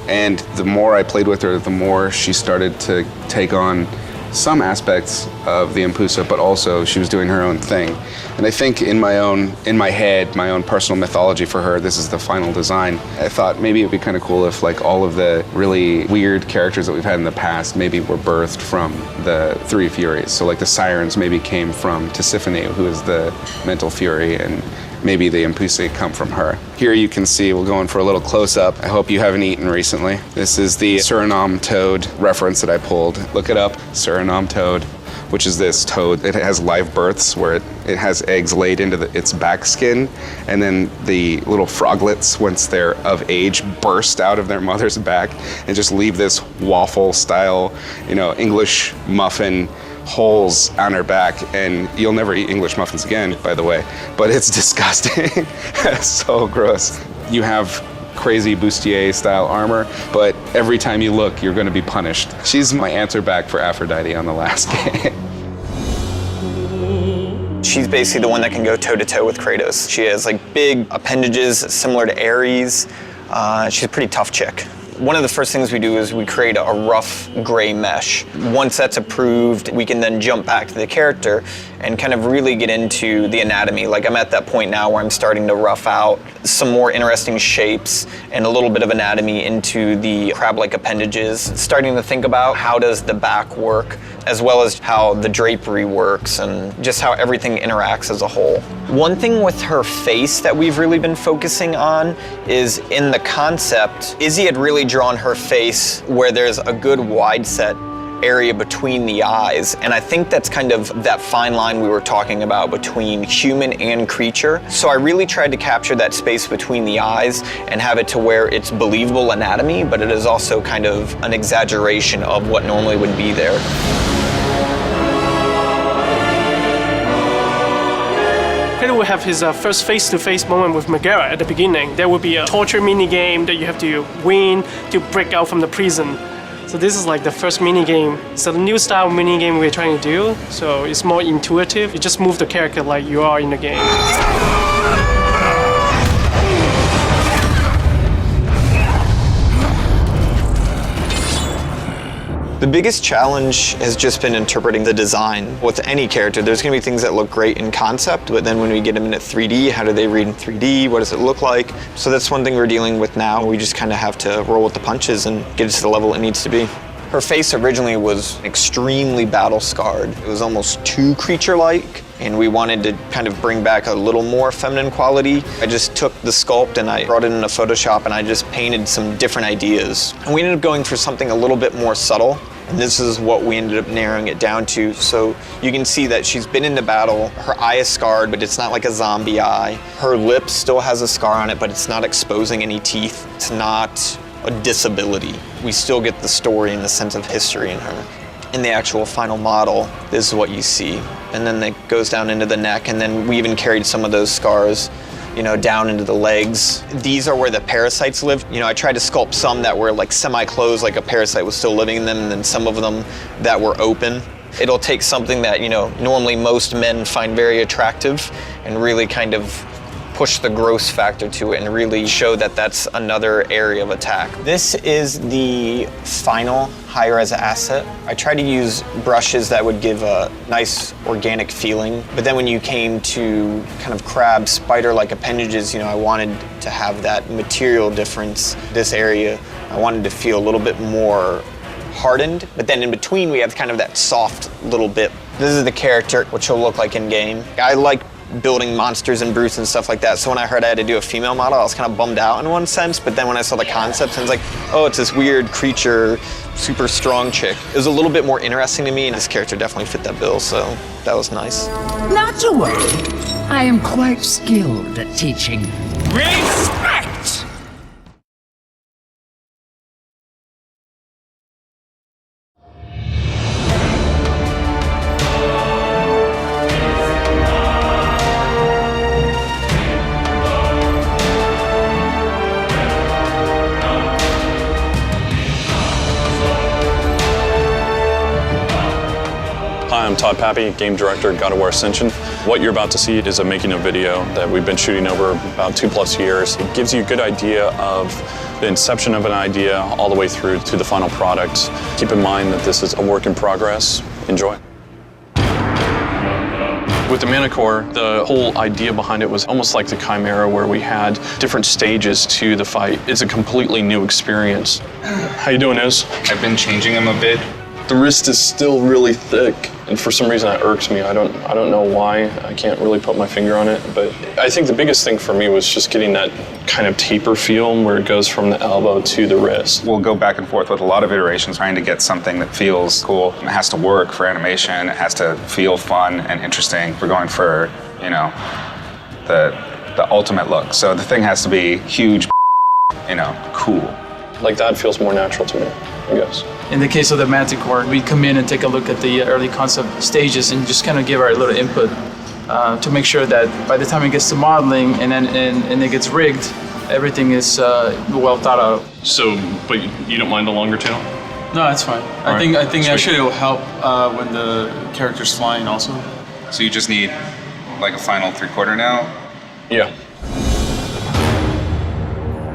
And the more I played with her, the more she started to take on some aspects of the Impusa, but also she was doing her own thing. And I think in my head, my own personal mythology for her, this is the final design. I thought maybe it'd be kind of cool if like all of the really weird characters that we've had in the past maybe were birthed from the 3 Furies. So like the Sirens maybe came from Tisiphone, who is the mental fury, and maybe the Impusa come from her. Here you can see, we'll go in for a little close-up. I hope you haven't eaten recently. This is the Suriname toad reference that I pulled. Look it up, Suriname toad. which is this toad. It has live births where it has eggs laid into its back skin, and then the little froglets, once they're of age, burst out of their mother's back and just leave this waffle-style, English muffin holes on her back, and you'll never eat English muffins again, by the way, but it's disgusting. It's so gross. You have crazy bustier style armor, but every time you look, you're going to be punished. She's my answer back for Aphrodite on the last game. She's basically the one that can go toe-to-toe with Kratos. She has like big appendages similar to Aries. She's a pretty tough chick. One of the first things we do is we create a rough gray mesh. Once that's approved, we can then jump back to the character and kind of really get into the anatomy. Like I'm at that point now where I'm starting to rough out some more interesting shapes and a little bit of anatomy into the crab-like appendages, starting to think about how does the back work, as well as how the drapery works and just how everything interacts as a whole. One thing with her face that we've really been focusing on is in the concept, Izzy had really drawn her face where there's a good wide set area between the eyes, and I think that's kind of that fine line we were talking about between human and creature. So I really tried to capture that space between the eyes and have it to where it's believable anatomy, but it is also kind of an exaggeration of what normally would be there. Kratos will have his first face-to-face moment with Megaera at the beginning. There will be a torture mini-game that you have to win to break out from the prison. So this is like the first mini-game. It's a new style mini-game we're trying to do, so it's more intuitive. You just move the character like you are in the game. The biggest challenge has just been interpreting the design. With any character, there's going to be things that look great in concept, but then when we get them into 3D, how do they read in 3D? What does it look like? So that's one thing we're dealing with now. We just kind of have to roll with the punches and get it to the level it needs to be. Her face originally was extremely battle-scarred. It was almost too creature-like, and we wanted to kind of bring back a little more feminine quality. I just took the sculpt and I brought it into Photoshop and I just painted some different ideas. And we ended up going for something a little bit more subtle, and this is what we ended up narrowing it down to. So you can see that she's been into battle. Her eye is scarred, but it's not like a zombie eye. Her lip still has a scar on it, but it's not exposing any teeth. It's not a disability. We still get the story and the sense of history in her. In the actual final model, this is what you see. And then it goes down into the neck, and then we even carried some of those scars, down into the legs. These are where the parasites live. I tried to sculpt some that were like semi-closed, like a parasite was still living in them, and then some of them that were open. It'll take something that, normally most men find very attractive and really kind of push the gross factor to it and really show that that's another area of attack. This is the final high-res asset. I tried to use brushes that would give a nice organic feeling, but then when you came to kind of crab, spider-like appendages, I wanted to have that material difference. This area, I wanted to feel a little bit more hardened, but then in between we have kind of that soft little bit. This is the character, what she'll look like in game. I like building monsters and brutes and stuff like that, so when I heard I had to do a female model, I was kind of bummed out in one sense, but then when I saw the concept, I was like, oh, it's this weird creature, super strong chick. It was a little bit more interesting to me, and this character definitely fit that bill, so that was nice. Not to worry. I am quite skilled at teaching respect. Hi, I'm Todd Pappy, Game Director at God of War Ascension. What you're about to see is a making of video that we've been shooting over about 2+ years. It gives you a good idea of the inception of an idea all the way through to the final product. Keep in mind that this is a work in progress. Enjoy. With the Manticore, the whole idea behind it was almost like the Chimera, where we had different stages to the fight. It's a completely new experience. How you doing, Iz? I've been changing them a bit The wrist is still really thick, and for some reason that irks me. I don't know why. I can't really put my finger on it, but I think the biggest thing for me was just getting that kind of taper feel where it goes from the elbow to the wrist. We'll go back and forth with a lot of iterations trying to get something that feels cool. It has to work for animation. It has to feel fun and interesting. We're going for, you know, the ultimate look. So the thing has to be huge, you know, cool. Like that feels more natural to me, I guess. In the case of the Manticore, we come in and take a look at the early concept stages and just kind of give our little input to make sure that by the time it gets to modeling and it gets rigged, everything is well thought out. So, but you don't mind the longer tail? No, that's fine. I think actually it'll help when the character's flying also. So you just need like a final 3/4 now? Yeah.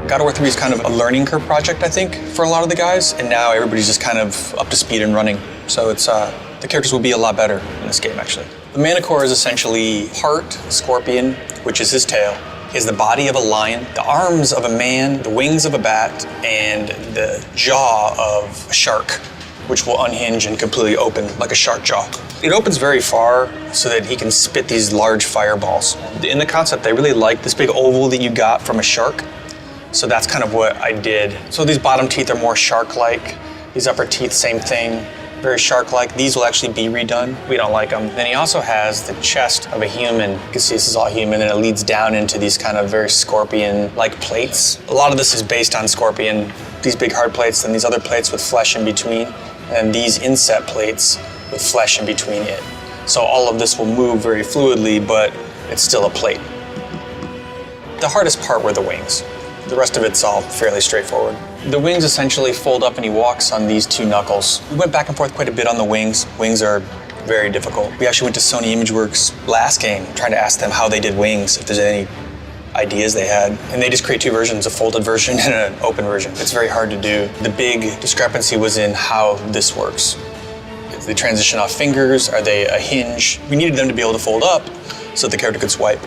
God of War 3 is kind of a learning curve project, I think, for a lot of the guys, and now everybody's just kind of up to speed and running. So it's the characters will be a lot better in this game, actually. The Manticore is essentially heart, scorpion, which is his tail. He has the body of a lion, the arms of a man, the wings of a bat, and the jaw of a shark, which will unhinge and completely open like a shark jaw. It opens very far so that he can spit these large fireballs. In the concept, they really like this big oval that you got from a shark. So that's kind of what I did. So these bottom teeth are more shark-like. These upper teeth, same thing, very shark-like. These will actually be redone. We don't like them. Then he also has the chest of a human. You can see this is all human, and it leads down into these kind of very scorpion-like plates. A lot of this is based on scorpion. These big hard plates, and these other plates with flesh in between, and these inset plates with flesh in between it. So all of this will move very fluidly, but it's still a plate. The hardest part were the wings. The rest of it's all fairly straightforward. The wings essentially fold up and he walks on these two knuckles. We went back and forth quite a bit on the wings. Wings are very difficult. We actually went to Sony ImageWorks last game, trying to ask them how they did wings, if there's any ideas they had. And they just create two versions, a folded version and an open version. It's very hard to do. The big discrepancy was in how this works. If they transition off fingers, are they a hinge? We needed them to be able to fold up so that the character could swipe.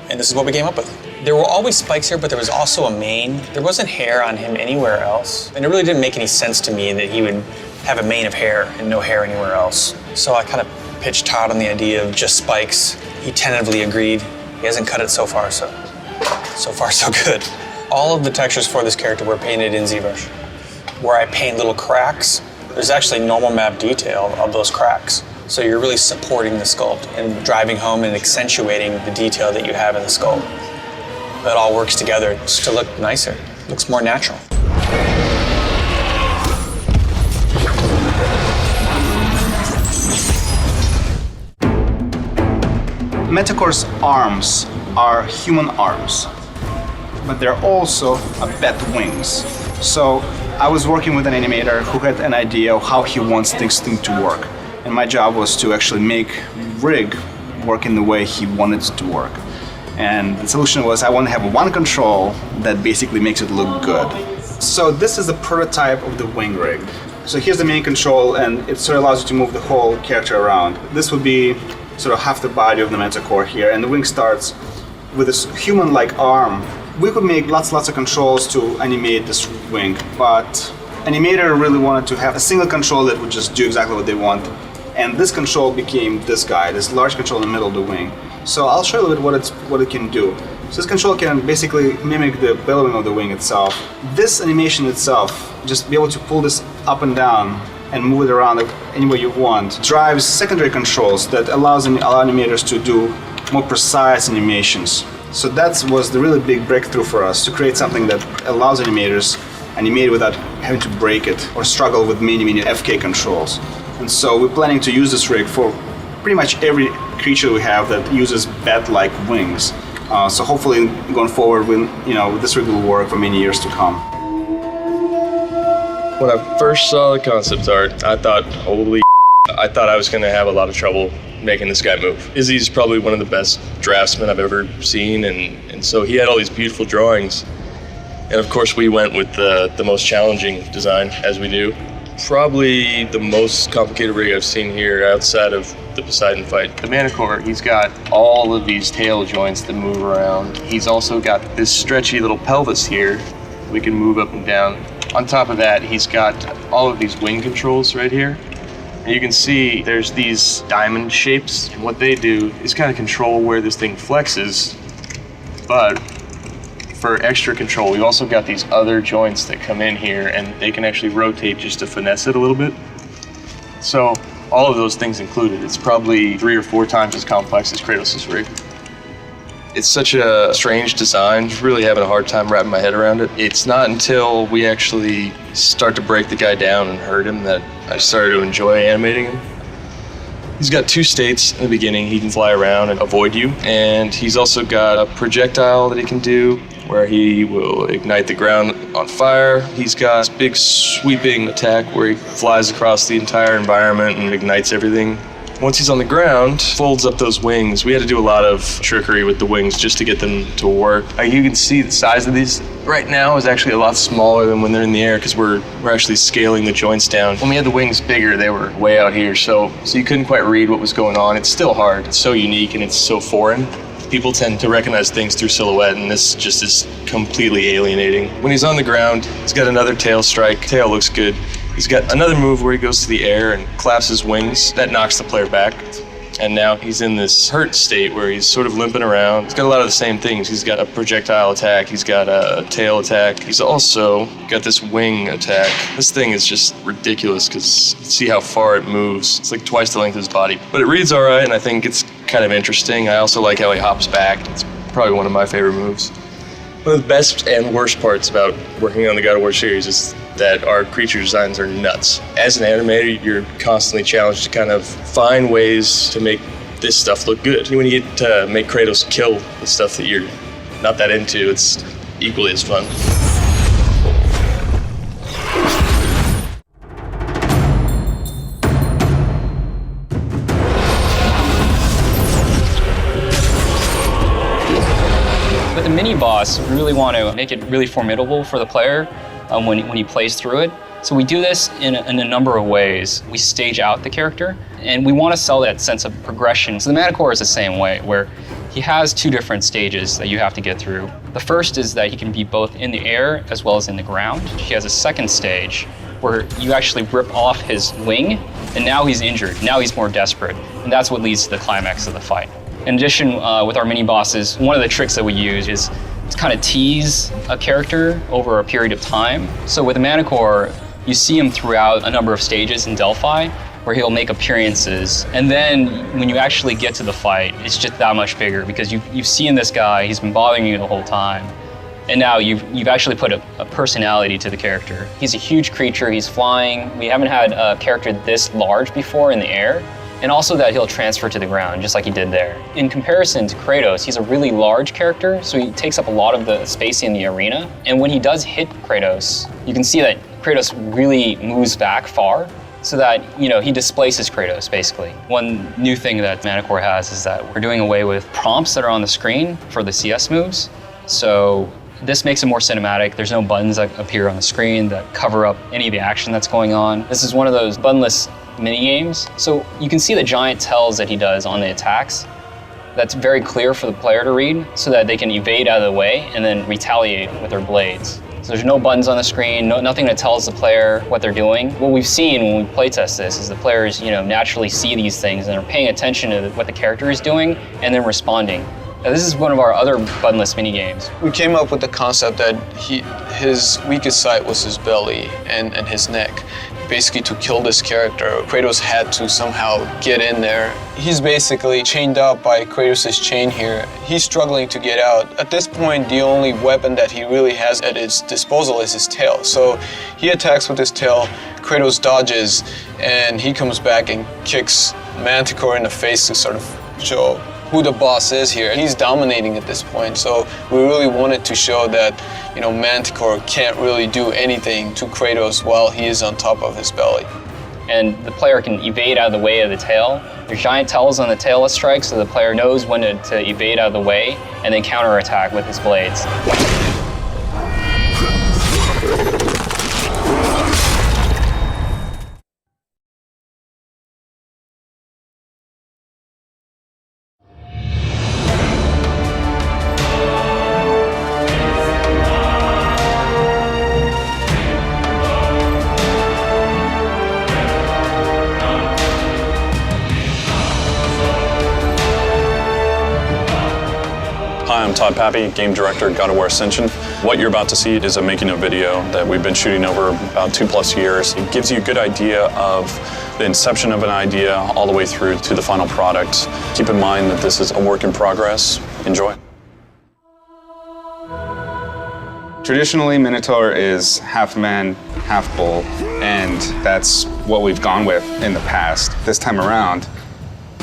And this is what we came up with. There were always spikes here, but there was also a mane. There wasn't hair on him anywhere else. And it really didn't make any sense to me that he would have a mane of hair and no hair anywhere else. So I kind of pitched Todd on the idea of just spikes. He tentatively agreed. He hasn't cut it so far, so far so good. All of the textures for this character were painted in ZBrush. Where I paint little cracks, there's actually normal map detail of those cracks. So you're really supporting the sculpt and driving home and accentuating the detail that you have in the sculpt. It all works together just to look nicer, looks more natural. Manticore's arms are human arms, but they're also bat wings. So I was working with an animator who had an idea of how he wants this thing to work. And my job was to actually make rig work in the way he wanted it to work. And the solution was I want to have one control that basically makes it look good. So this is the prototype of the wing rig. So here's the main control, and it sort of allows you to move the whole character around. This would be sort of half the body of the Manticore here, and the wing starts with this human-like arm. We could make lots of controls to animate this wing, but animator really wanted to have a single control that would just do exactly what they want. And this control became this guy, this large control in the middle of the wing. So I'll show you a little bit what it can do. So this control can basically mimic the billowing of the wing itself. This animation itself, just be able to pull this up and down and move it around any way you want, drives secondary controls that allows animators to do more precise animations. So that was the really big breakthrough for us, to create something that allows animators animate without having to break it or struggle with many FK controls. And so we're planning to use this rig for pretty much every creature we have that uses bat-like wings. So hopefully going forward, this rig will work for many years to come. When I first saw the concept art, I thought, holy I thought I was going to have a lot of trouble making this guy move. Izzy's probably one of the best draftsmen I've ever seen, and so he had all these beautiful drawings. And of course we went with the most challenging design, as we do. Probably the most complicated rig I've seen here outside of the Poseidon fight. The Manticore, he's got all of these tail joints that move around. He's also got this stretchy little pelvis here. We can move up and down. On top of that, he's got all of these wing controls right here. And you can see there's these diamond shapes, and what they do is kind of control where this thing flexes. But for extra control, we've also got these other joints that come in here, and they can actually rotate just to finesse it a little bit. So all of those things included, it's probably 3 or 4 times as complex as Kratos' rig. It's such a strange design, just really having a hard time wrapping my head around it. It's not until we actually start to break the guy down and hurt him that I started to enjoy animating him. He's got 2 states in the beginning. He can fly around and avoid you, and he's also got a projectile that he can do where he will ignite the ground on fire. He's got this big sweeping attack where he flies across the entire environment and ignites everything. Once he's on the ground, folds up those wings. We had to do a lot of trickery with the wings just to get them to work. You can see the size of these right now is actually a lot smaller than when they're in the air because we're actually scaling the joints down. When we had the wings bigger, they were way out here, so you couldn't quite read what was going on. It's still hard. It's so unique and it's so foreign. People tend to recognize things through silhouette, and this just is completely alienating. When he's on the ground, he's got another tail strike. Tail looks good. He's got another move where he goes to the air and claps his wings. That knocks the player back. And now he's in this hurt state where he's sort of limping around. He's got a lot of the same things. He's got a projectile attack. He's got a tail attack. He's also got this wing attack. This thing is just ridiculous because see how far it moves. It's like twice the length of his body. But it reads all right, and I think it's kind of interesting. I also like how he hops back. It's probably one of my favorite moves. One of the best and worst parts about working on the God of War series is that our creature designs are nuts. As an animator, you're constantly challenged to kind of find ways to make this stuff look good. When you get to make Kratos kill the stuff that you're not that into, it's equally as fun. With the mini boss, we really want to make it really formidable for the player when he plays through it. So we do this in a number of ways. We stage out the character, and we want to sell that sense of progression. So the Manticore is the same way, where he has 2 different stages that you have to get through. The first is that he can be both in the air as well as in the ground. He has a second stage where you actually rip off his wing, and now he's injured. Now he's more desperate, and that's what leads to the climax of the fight. In addition, with our mini bosses, one of the tricks that we use is to kind of tease a character over a period of time. So with the Manticore, you see him throughout a number of stages in Delphi where he'll make appearances. And then when you actually get to the fight, it's just that much bigger because you've seen this guy, he's been bothering you the whole time. And now you've actually put a personality to the character. He's a huge creature, he's flying. We haven't had a character this large before in the air. And also that he'll transfer to the ground, just like he did there. In comparison to Kratos, he's a really large character, so he takes up a lot of the space in the arena. And when he does hit Kratos, you can see that Kratos really moves back far, so that, he displaces Kratos, basically. One new thing that Manticore has is that we're doing away with prompts that are on the screen for the CS moves. So this makes it more cinematic. There's no buttons that appear on the screen that cover up any of the action that's going on. This is one of those buttonless mini games. So you can see the giant tells that he does on the attacks. That's very clear for the player to read so that they can evade out of the way and then retaliate with their blades. So there's no buttons on the screen, nothing that tells the player what they're doing. What we've seen when we playtest this is the players, naturally see these things and are paying attention to what the character is doing and then responding. Now, this is one of our other buttonless mini games. We came up with the concept that his weakest side was his belly and his neck. Basically, to kill this character, Kratos had to somehow get in there. He's basically chained up by Kratos' chain here. He's struggling to get out. At this point, the only weapon that he really has at his disposal is his tail. So he attacks with his tail, Kratos dodges, and he comes back and kicks Manticore in the face to sort of show who the boss is here. He's dominating at this point, so we really wanted to show that, Manticore can't really do anything to Kratos while he is on top of his belly. And the player can evade out of the way of the tail. There's giant tells on the tail that strike, so the player knows when to evade out of the way and then counterattack with his blades. Hi, I'm Todd Pappy, Game Director, God of War Ascension. What you're about to see is a making of video that we've been shooting over about 2+ years. It gives you a good idea of the inception of an idea all the way through to the final product. Keep in mind that this is a work in progress. Enjoy. Traditionally, Minotaur is half man, half bull, and that's what we've gone with in the past. This time around,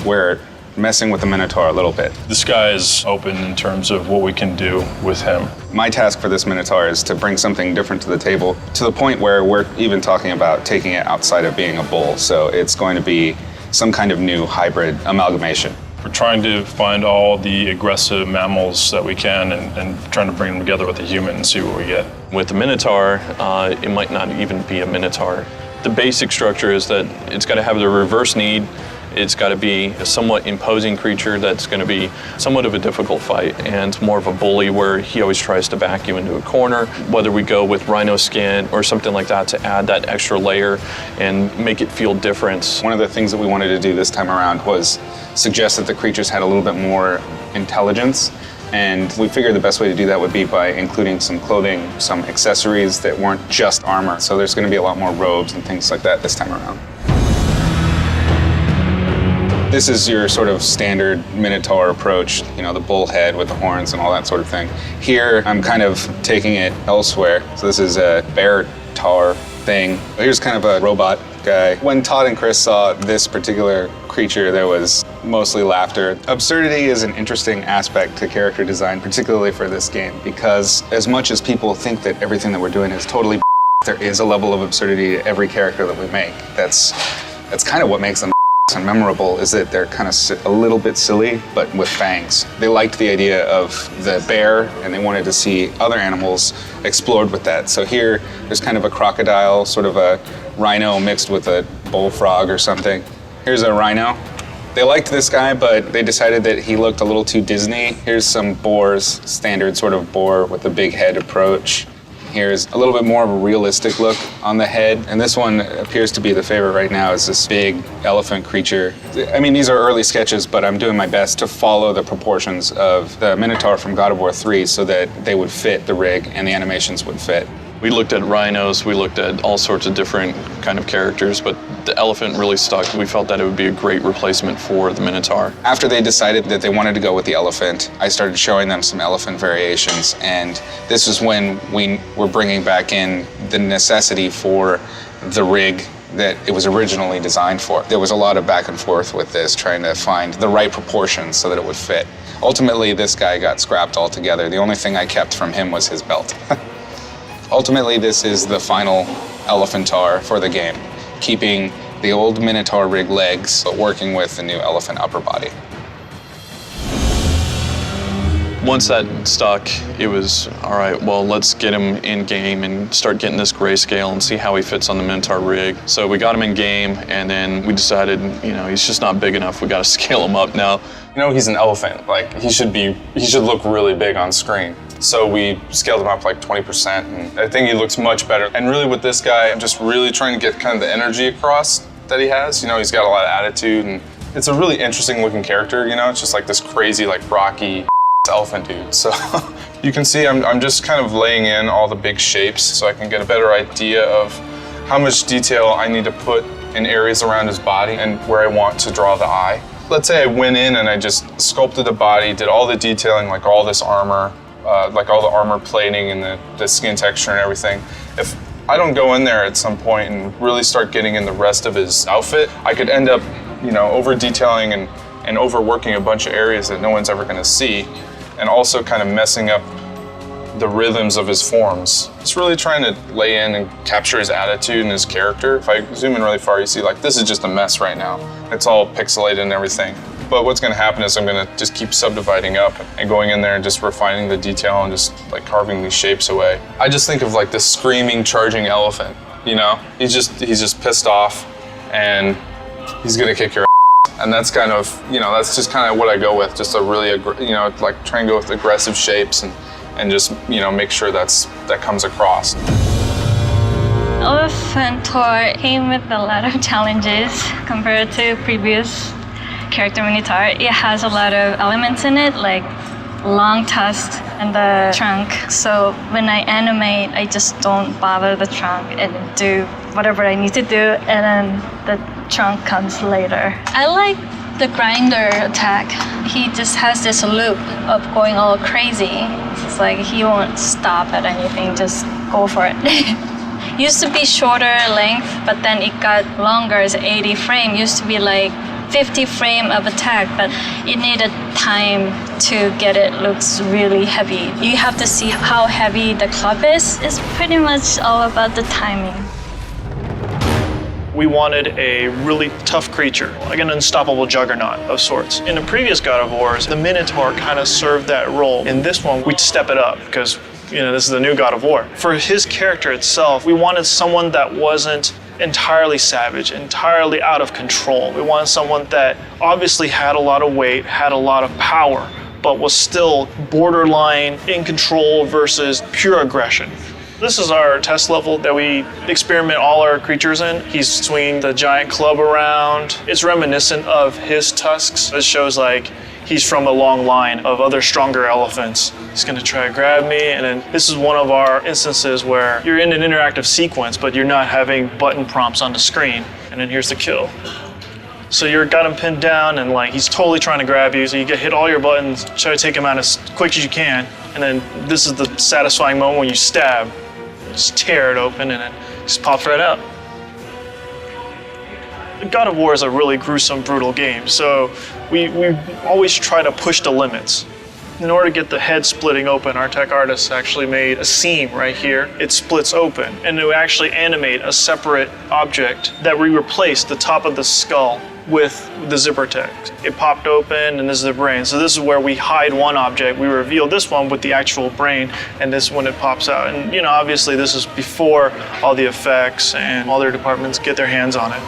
we're messing with the Minotaur a little bit. The sky is open in terms of what we can do with him. My task for this Minotaur is to bring something different to the table, to the point where we're even talking about taking it outside of being a bull. So it's going to be some kind of new hybrid amalgamation. We're trying to find all the aggressive mammals that we can and trying to bring them together with the human and see what we get. With the Minotaur, it might not even be a Minotaur. The basic structure is that it's got to have the reverse need. It's got to be a somewhat imposing creature that's going to be somewhat of a difficult fight and more of a bully where he always tries to back you into a corner. Whether we go with rhino skin or something like that to add that extra layer and make it feel different. One of the things that we wanted to do this time around was suggest that the creatures had a little bit more intelligence. And we figured the best way to do that would be by including some clothing, some accessories that weren't just armor. So there's going to be a lot more robes and things like that this time around. This is your sort of standard Minotaur approach, you know, the bull head with the horns and all that sort of thing. Here, I'm kind of taking it elsewhere. So this is a bear tar thing. Here's kind of a robot guy. When Todd and Chris saw this particular creature, there was mostly laughter. Absurdity is an interesting aspect to character design, particularly for this game, because as much as people think that everything that we're doing is totally there is a level of absurdity to every character that we make. That's kind of what makes them and memorable, is that they're kind of a little bit silly, but with fangs. They liked the idea of the bear, and they wanted to see other animals explored with that. So here, there's kind of a crocodile, sort of a rhino mixed with a bullfrog or something. Here's a rhino. They liked this guy, but they decided that he looked a little too Disney. Here's some boars, standard sort of boar with a big head approach. Here's a little bit more of a realistic look on the head. And this one appears to be the favorite right now, is this big elephant creature. I mean, these are early sketches, but I'm doing my best to follow the proportions of the Minotaur from God of War 3 so that they would fit the rig and the animations would fit. We looked at rhinos, we looked at all sorts of different kind of characters, but the elephant really stuck. We felt that it would be a great replacement for the Minotaur. After they decided that they wanted to go with the elephant, I started showing them some elephant variations, and this is when we were bringing back in the necessity for the rig that it was originally designed for. There was a lot of back and forth with this, trying to find the right proportions so that it would fit. Ultimately, this guy got scrapped altogether. The only thing I kept from him was his belt. Ultimately, this is the final Elephantar for the game, keeping the old Minotaur rig legs, but working with the new elephant upper body. Once that stuck, it was, all right, well, let's get him in game and start getting this grayscale and see how he fits on the Minotaur rig. So we got him in game, and then we decided, you know, he's just not big enough. We got to scale him up now. You know, he's an elephant. Like, he should look really big on screen. So we scaled him up like 20%, and I think he looks much better. And really with this guy, I'm just really trying to get kind of the energy across that he has. You know, he's got a lot of attitude, and it's a really interesting looking character, you know? It's just like this crazy, like rocky elephant dude. So you can see I'm just kind of laying in all the big shapes so I can get a better idea of how much detail I need to put in areas around his body and where I want to draw the eye. Let's say I went in and I just sculpted the body, did all the detailing, like all this armor, like all the armor plating and the skin texture and everything. If I don't go in there at some point and really start getting in the rest of his outfit, I could end up, you know, over detailing and overworking a bunch of areas that no one's ever gonna see, and also kind of messing up the rhythms of his forms. It's really trying to lay in and capture his attitude and his character. If I zoom in really far, you see like this is just a mess right now. It's all pixelated and everything. But what's gonna happen is I'm gonna just keep subdividing up and going in there and just refining the detail and just like carving these shapes away. I just think of like this screaming, charging elephant, you know? He's just pissed off and he's gonna kick your ass. And that's kind of, you know, that's just kind of what I go with, just a really, you know, like try and go with aggressive shapes and just, you know, make sure that comes across. Elephantor came with a lot of challenges compared to previous character Minotaur. It has a lot of elements in it, like long tusks and the trunk. So when I animate, I just don't bother the trunk and do whatever I need to do, and then the trunk comes later. I like the grinder attack. He just has this loop of going all crazy. It's like he won't stop at anything, just go for it. Used to be shorter length, but then it got longer. It's 80 frame. Used to be like 50 frame of attack, but it needed time to get it looks really heavy. You have to see how heavy the club is. It's pretty much all about the timing. We wanted a really tough creature, like an unstoppable Juggernaut of sorts. In the previous God of Wars, the Minotaur kind of served that role. In this one, we'd step it up because this is the new God of War. For his character itself, we wanted someone that wasn't entirely savage, entirely out of control. We wanted someone that obviously had a lot of weight, had a lot of power, but was still borderline in control versus pure aggression. This is our test level that we experiment all our creatures in. He's swinging the giant club around. It's reminiscent of his tusks. It shows like he's from a long line of other stronger elephants. He's gonna try to grab me, and then this is one of our instances where you're in an interactive sequence, but you're not having button prompts on the screen, and then here's the kill. So you've got him pinned down, and like he's totally trying to grab you, so you hit all your buttons, try to take him out as quick as you can, and then this is the satisfying moment when you stab. Just tear it open, and it just pops right out. God of War is a really gruesome, brutal game, so we always try to push the limits. In order to get the head splitting open, our tech artists actually made a seam right here. It splits open, and to actually animate a separate object that we replaced the top of the skull with the zipper tech. It popped open, and this is the brain. So this is where we hide one object. We reveal this one with the actual brain, and this when it pops out. And obviously this is before all the effects and all their departments get their hands on it.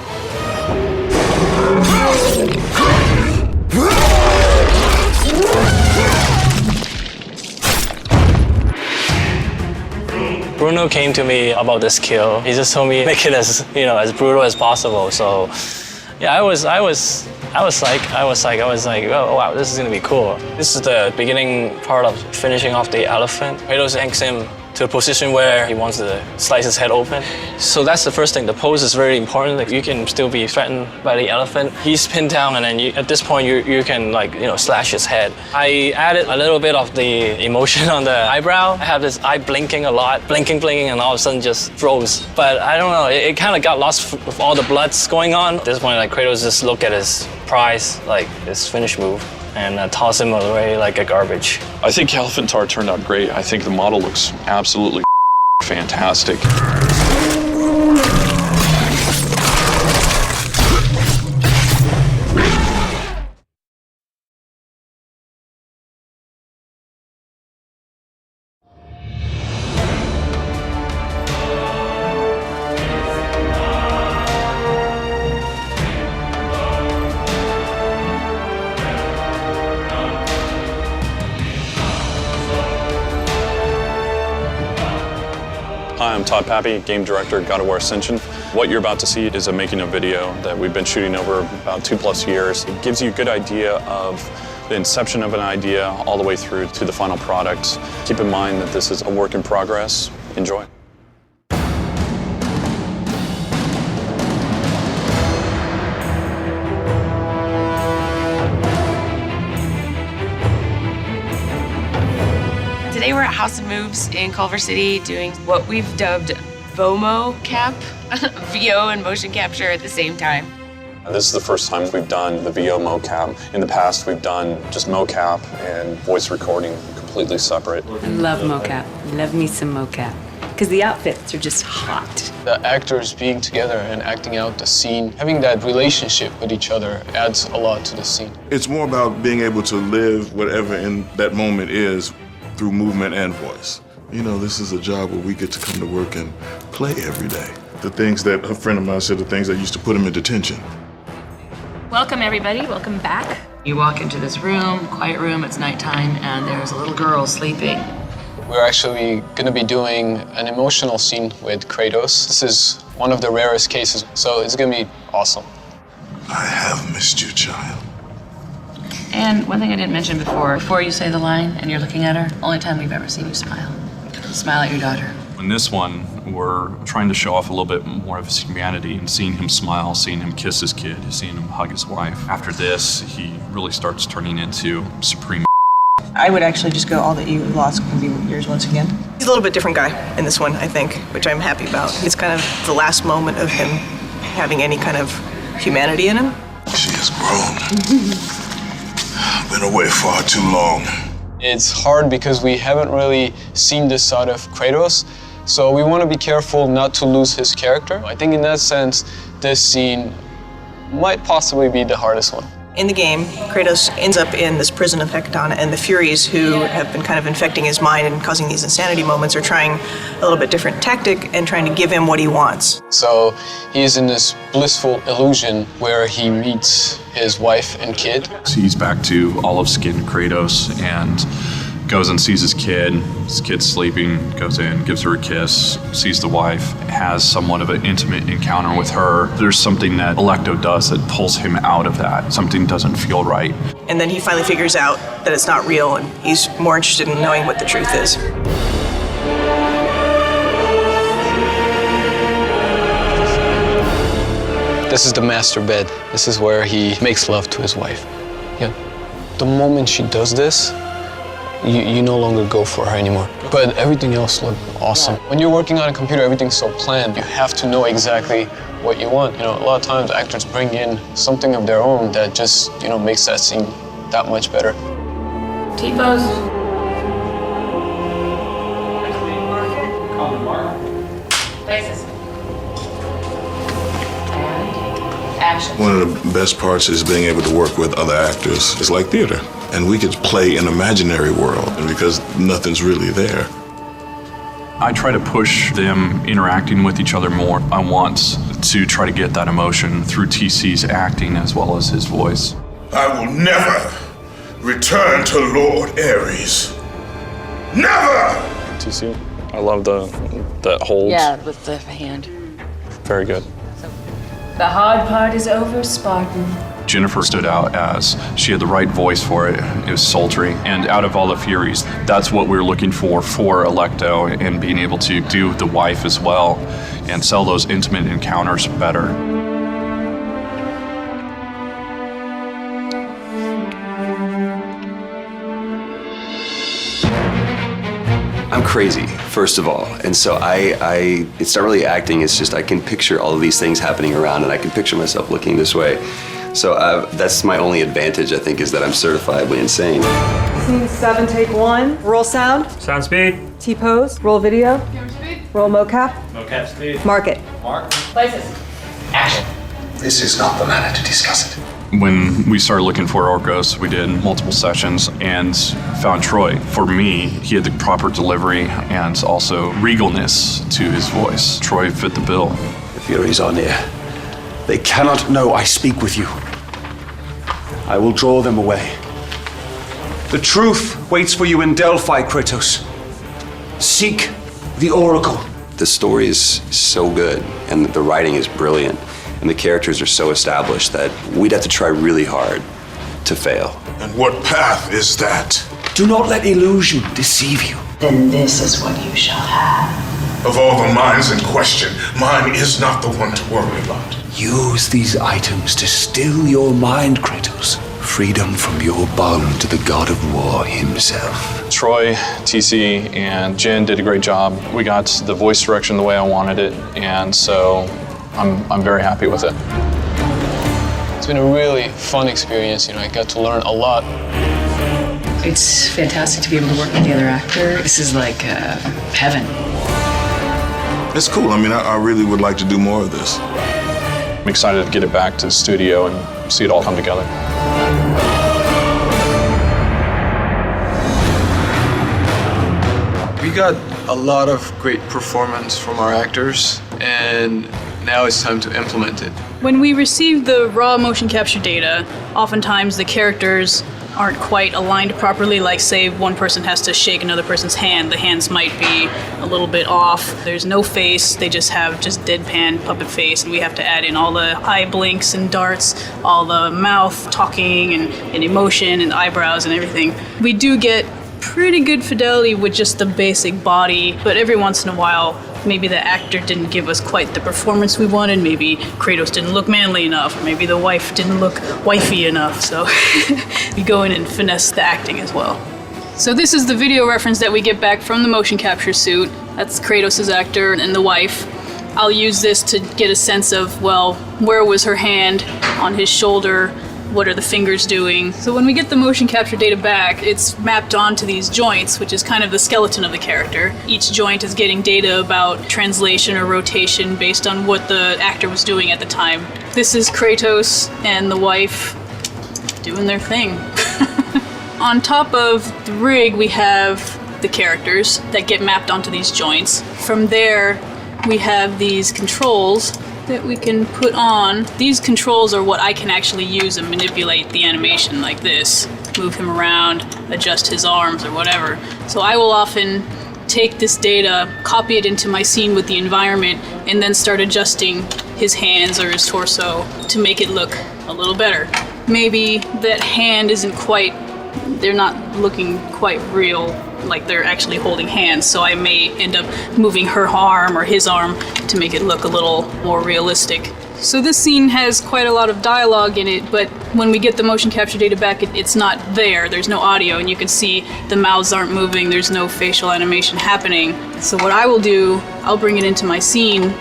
Bruno came to me about this kill. He just told me make it as as brutal as possible. So yeah, I was like, oh wow, this is gonna be cool. This is the beginning part of finishing off the elephant. Kratos yanks him to a position where he wants to slice his head open. So that's the first thing. The pose is very important. Like, you can still be threatened by the elephant. He's pinned down, and then at this point you can slash his head. I added a little bit of the emotion on the eyebrow. I have this eye blinking a lot, blinking, and all of a sudden just froze. But I don't know, it kind of got lost with all the bloods going on. At this point, Kratos just looked at his prize, his finish move, and toss him away like a garbage. I think Aletheia turned out great. I think the model looks absolutely fantastic. Hi, I'm Todd Pappy, Game Director, God of War Ascension. What you're about to see is a making of video that we've been shooting over about 2+ years. It gives you a good idea of the inception of an idea all the way through to the final product. Keep in mind that this is a work in progress. Enjoy. Today we're at House of Moves in Culver City doing what we've dubbed VOMO cap, VO and motion capture at the same time. This is the first time we've done the VO mocap. In the past, we've done just mocap and voice recording completely separate. I love mocap. Love me some mocap. Because the outfits are just hot. The actors being together and acting out the scene, having that relationship with each other adds a lot to the scene. It's more about being able to live whatever in that moment is through movement and voice. This is a job where we get to come to work and play every day. The things that a friend of mine said, the things that used to put him in detention. Welcome, everybody. Welcome back. You walk into this room, quiet room, it's nighttime, and there's a little girl sleeping. We're actually going to be doing an emotional scene with Kratos. This is one of the rarest cases, so it's going to be awesome. I have missed you, child. And one thing I didn't mention before you say the line and you're looking at her, only time we've ever seen you smile. Smile at your daughter. In this one, we're trying to show off a little bit more of his humanity and seeing him smile, seeing him kiss his kid, seeing him hug his wife. After this, he really starts turning into supreme. I would actually just go all that you lost can be yours once again. He's a little bit different guy in this one, I think, which I'm happy about. It's kind of the last moment of him having any kind of humanity in him. She has grown. Been away far too long. It's hard because we haven't really seen this side of Kratos, so we want to be careful not to lose his character. I think in that sense, this scene might possibly be the hardest one. In the game, Kratos ends up in this prison of Hecaton, and the Furies, who have been kind of infecting his mind and causing these insanity moments, are trying a little bit different tactic and trying to give him what he wants. So he's in this blissful illusion where he meets his wife and kid. He's back to olive skinned Kratos and goes and sees his kid. His kid's sleeping, goes in, gives her a kiss, sees the wife, has somewhat of an intimate encounter with her. There's something that Alecto does that pulls him out of that. Something doesn't feel right. And then he finally figures out that it's not real, and he's more interested in knowing what the truth is. This is the master bed. This is where he makes love to his wife. Yeah. The moment she does this, you no longer go for her anymore. But everything else looked awesome. When you're working on a computer, everything's so planned. You have to know exactly what you want. You know, a lot of times actors bring in something of their own that just, makes that scene that much better. T-pose. Faces. And action. One of the best parts is being able to work with other actors. It's like theater. And we could play an imaginary world because nothing's really there. I try to push them interacting with each other more. I want to try to get that emotion through TC's acting as well as his voice. I will never return to Lord Aries. Never! TC, I love that hold. Yeah, with the hand. Very good. The hard part is over, Spartan. Jennifer stood out as she had the right voice for it. It was sultry. And out of all the Furies, that's what we were looking for Alecto, and being able to do the wife as well and sell those intimate encounters better. I'm crazy, first of all. And so it's not really acting, it's just I can picture all of these things happening around, and I can picture myself looking this way. So that's my only advantage, I think, is that I'm certifiably insane. Scene 7, take 1. Roll sound. Sound speed. T-pose. Roll video. Roll mocap. Mocap speed. Mark it. Mark. Places. Action. This is not the manner to discuss it. When we started looking for Orkos, we did multiple sessions and found Troy. For me, he had the proper delivery and also regalness to his voice. Troy fit the bill. The Furies are near. They cannot know I speak with you. I will draw them away. The truth waits for you in Delphi, Kratos. Seek the Oracle. The story is so good, and the writing is brilliant, and the characters are so established that we'd have to try really hard to fail. And what path is that? Do not let illusion deceive you. Then this is what you shall have. Of all the minds in question, mine is not the one to worry about. Use these items to still your mind, Kratos. Freedom from your bond to the god of war himself. Troy, TC, and Jen did a great job. We got the voice direction the way I wanted it, and so I'm very happy with it. It's been a really fun experience. I got to learn a lot. It's fantastic to be able to work with the other actor. This is like heaven. It's cool. I really would like to do more of this. I'm excited to get it back to the studio and see it all come together. We got a lot of great performance from our actors, and Now it's time to implement it. When we receive the raw motion capture data, oftentimes the characters aren't quite aligned properly, like say one person has to shake another person's hand, the hands might be a little bit off. There's no face, they just have deadpan puppet face, and we have to add in all the eye blinks and darts, all the mouth talking and emotion and eyebrows and everything. We do get pretty good fidelity with just the basic body, but every once in a while maybe the actor didn't give us quite the performance we wanted, maybe Kratos didn't look manly enough, or maybe the wife didn't look wifey enough, so we go in and finesse the acting as well. So this is the video reference that we get back from the motion capture suit. That's Kratos' actor and the wife. I'll use this to get a sense of, well, where was her hand on his shoulder? What are the fingers doing? So when we get the motion capture data back, it's mapped onto these joints, which is kind of the skeleton of the character. Each joint is getting data about translation or rotation based on what the actor was doing at the time. This is Kratos and the wife doing their thing. On top of the rig, we have the characters that get mapped onto these joints. From there, we have these controls that we can put on. These controls are what I can actually use and manipulate the animation like this. Move him around, adjust his arms or whatever. So I will often take this data, copy it into my scene with the environment, and then start adjusting his hands or his torso to make it look a little better. Maybe that hand isn't quite, they're not looking quite real, like they're actually holding hands, so I may end up moving her arm or his arm to make it look a little more realistic. So this scene has quite a lot of dialogue in it, but when we get the motion capture data back, it's not there. There's no audio, and you can see the mouths aren't moving, there's no facial animation happening. So what I will do, I'll bring it into my scene.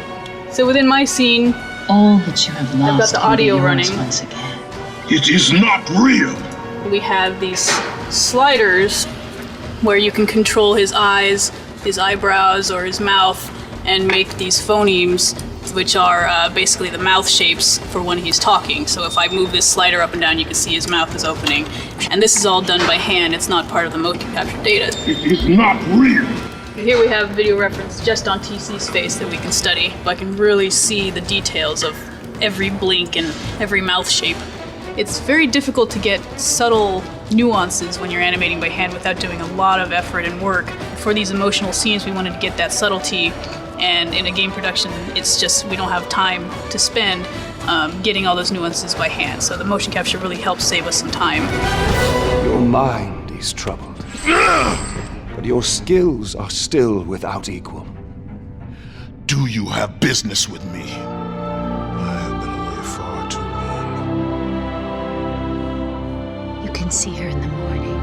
So within my scene, all that you have lost, I've got the audio running. Once again. It is not real. We have these sliders where you can control his eyes, his eyebrows, or his mouth, and make these phonemes, which are basically the mouth shapes for when he's talking. So if I move this slider up and down, you can see his mouth is opening. And this is all done by hand, it's not part of the motion capture data. It is not real. Here we have video reference just on TC's face that we can study. I can really see the details of every blink and every mouth shape. It's very difficult to get subtle nuances when you're animating by hand without doing a lot of effort and work. For these emotional scenes, we wanted to get that subtlety, and in a game production, it's just, we don't have time to spend getting all those nuances by hand. So the motion capture really helps save us some time. Your mind is troubled, but your skills are still without equal. Do you have business with me? I have been away far too long. You can see her in the morning.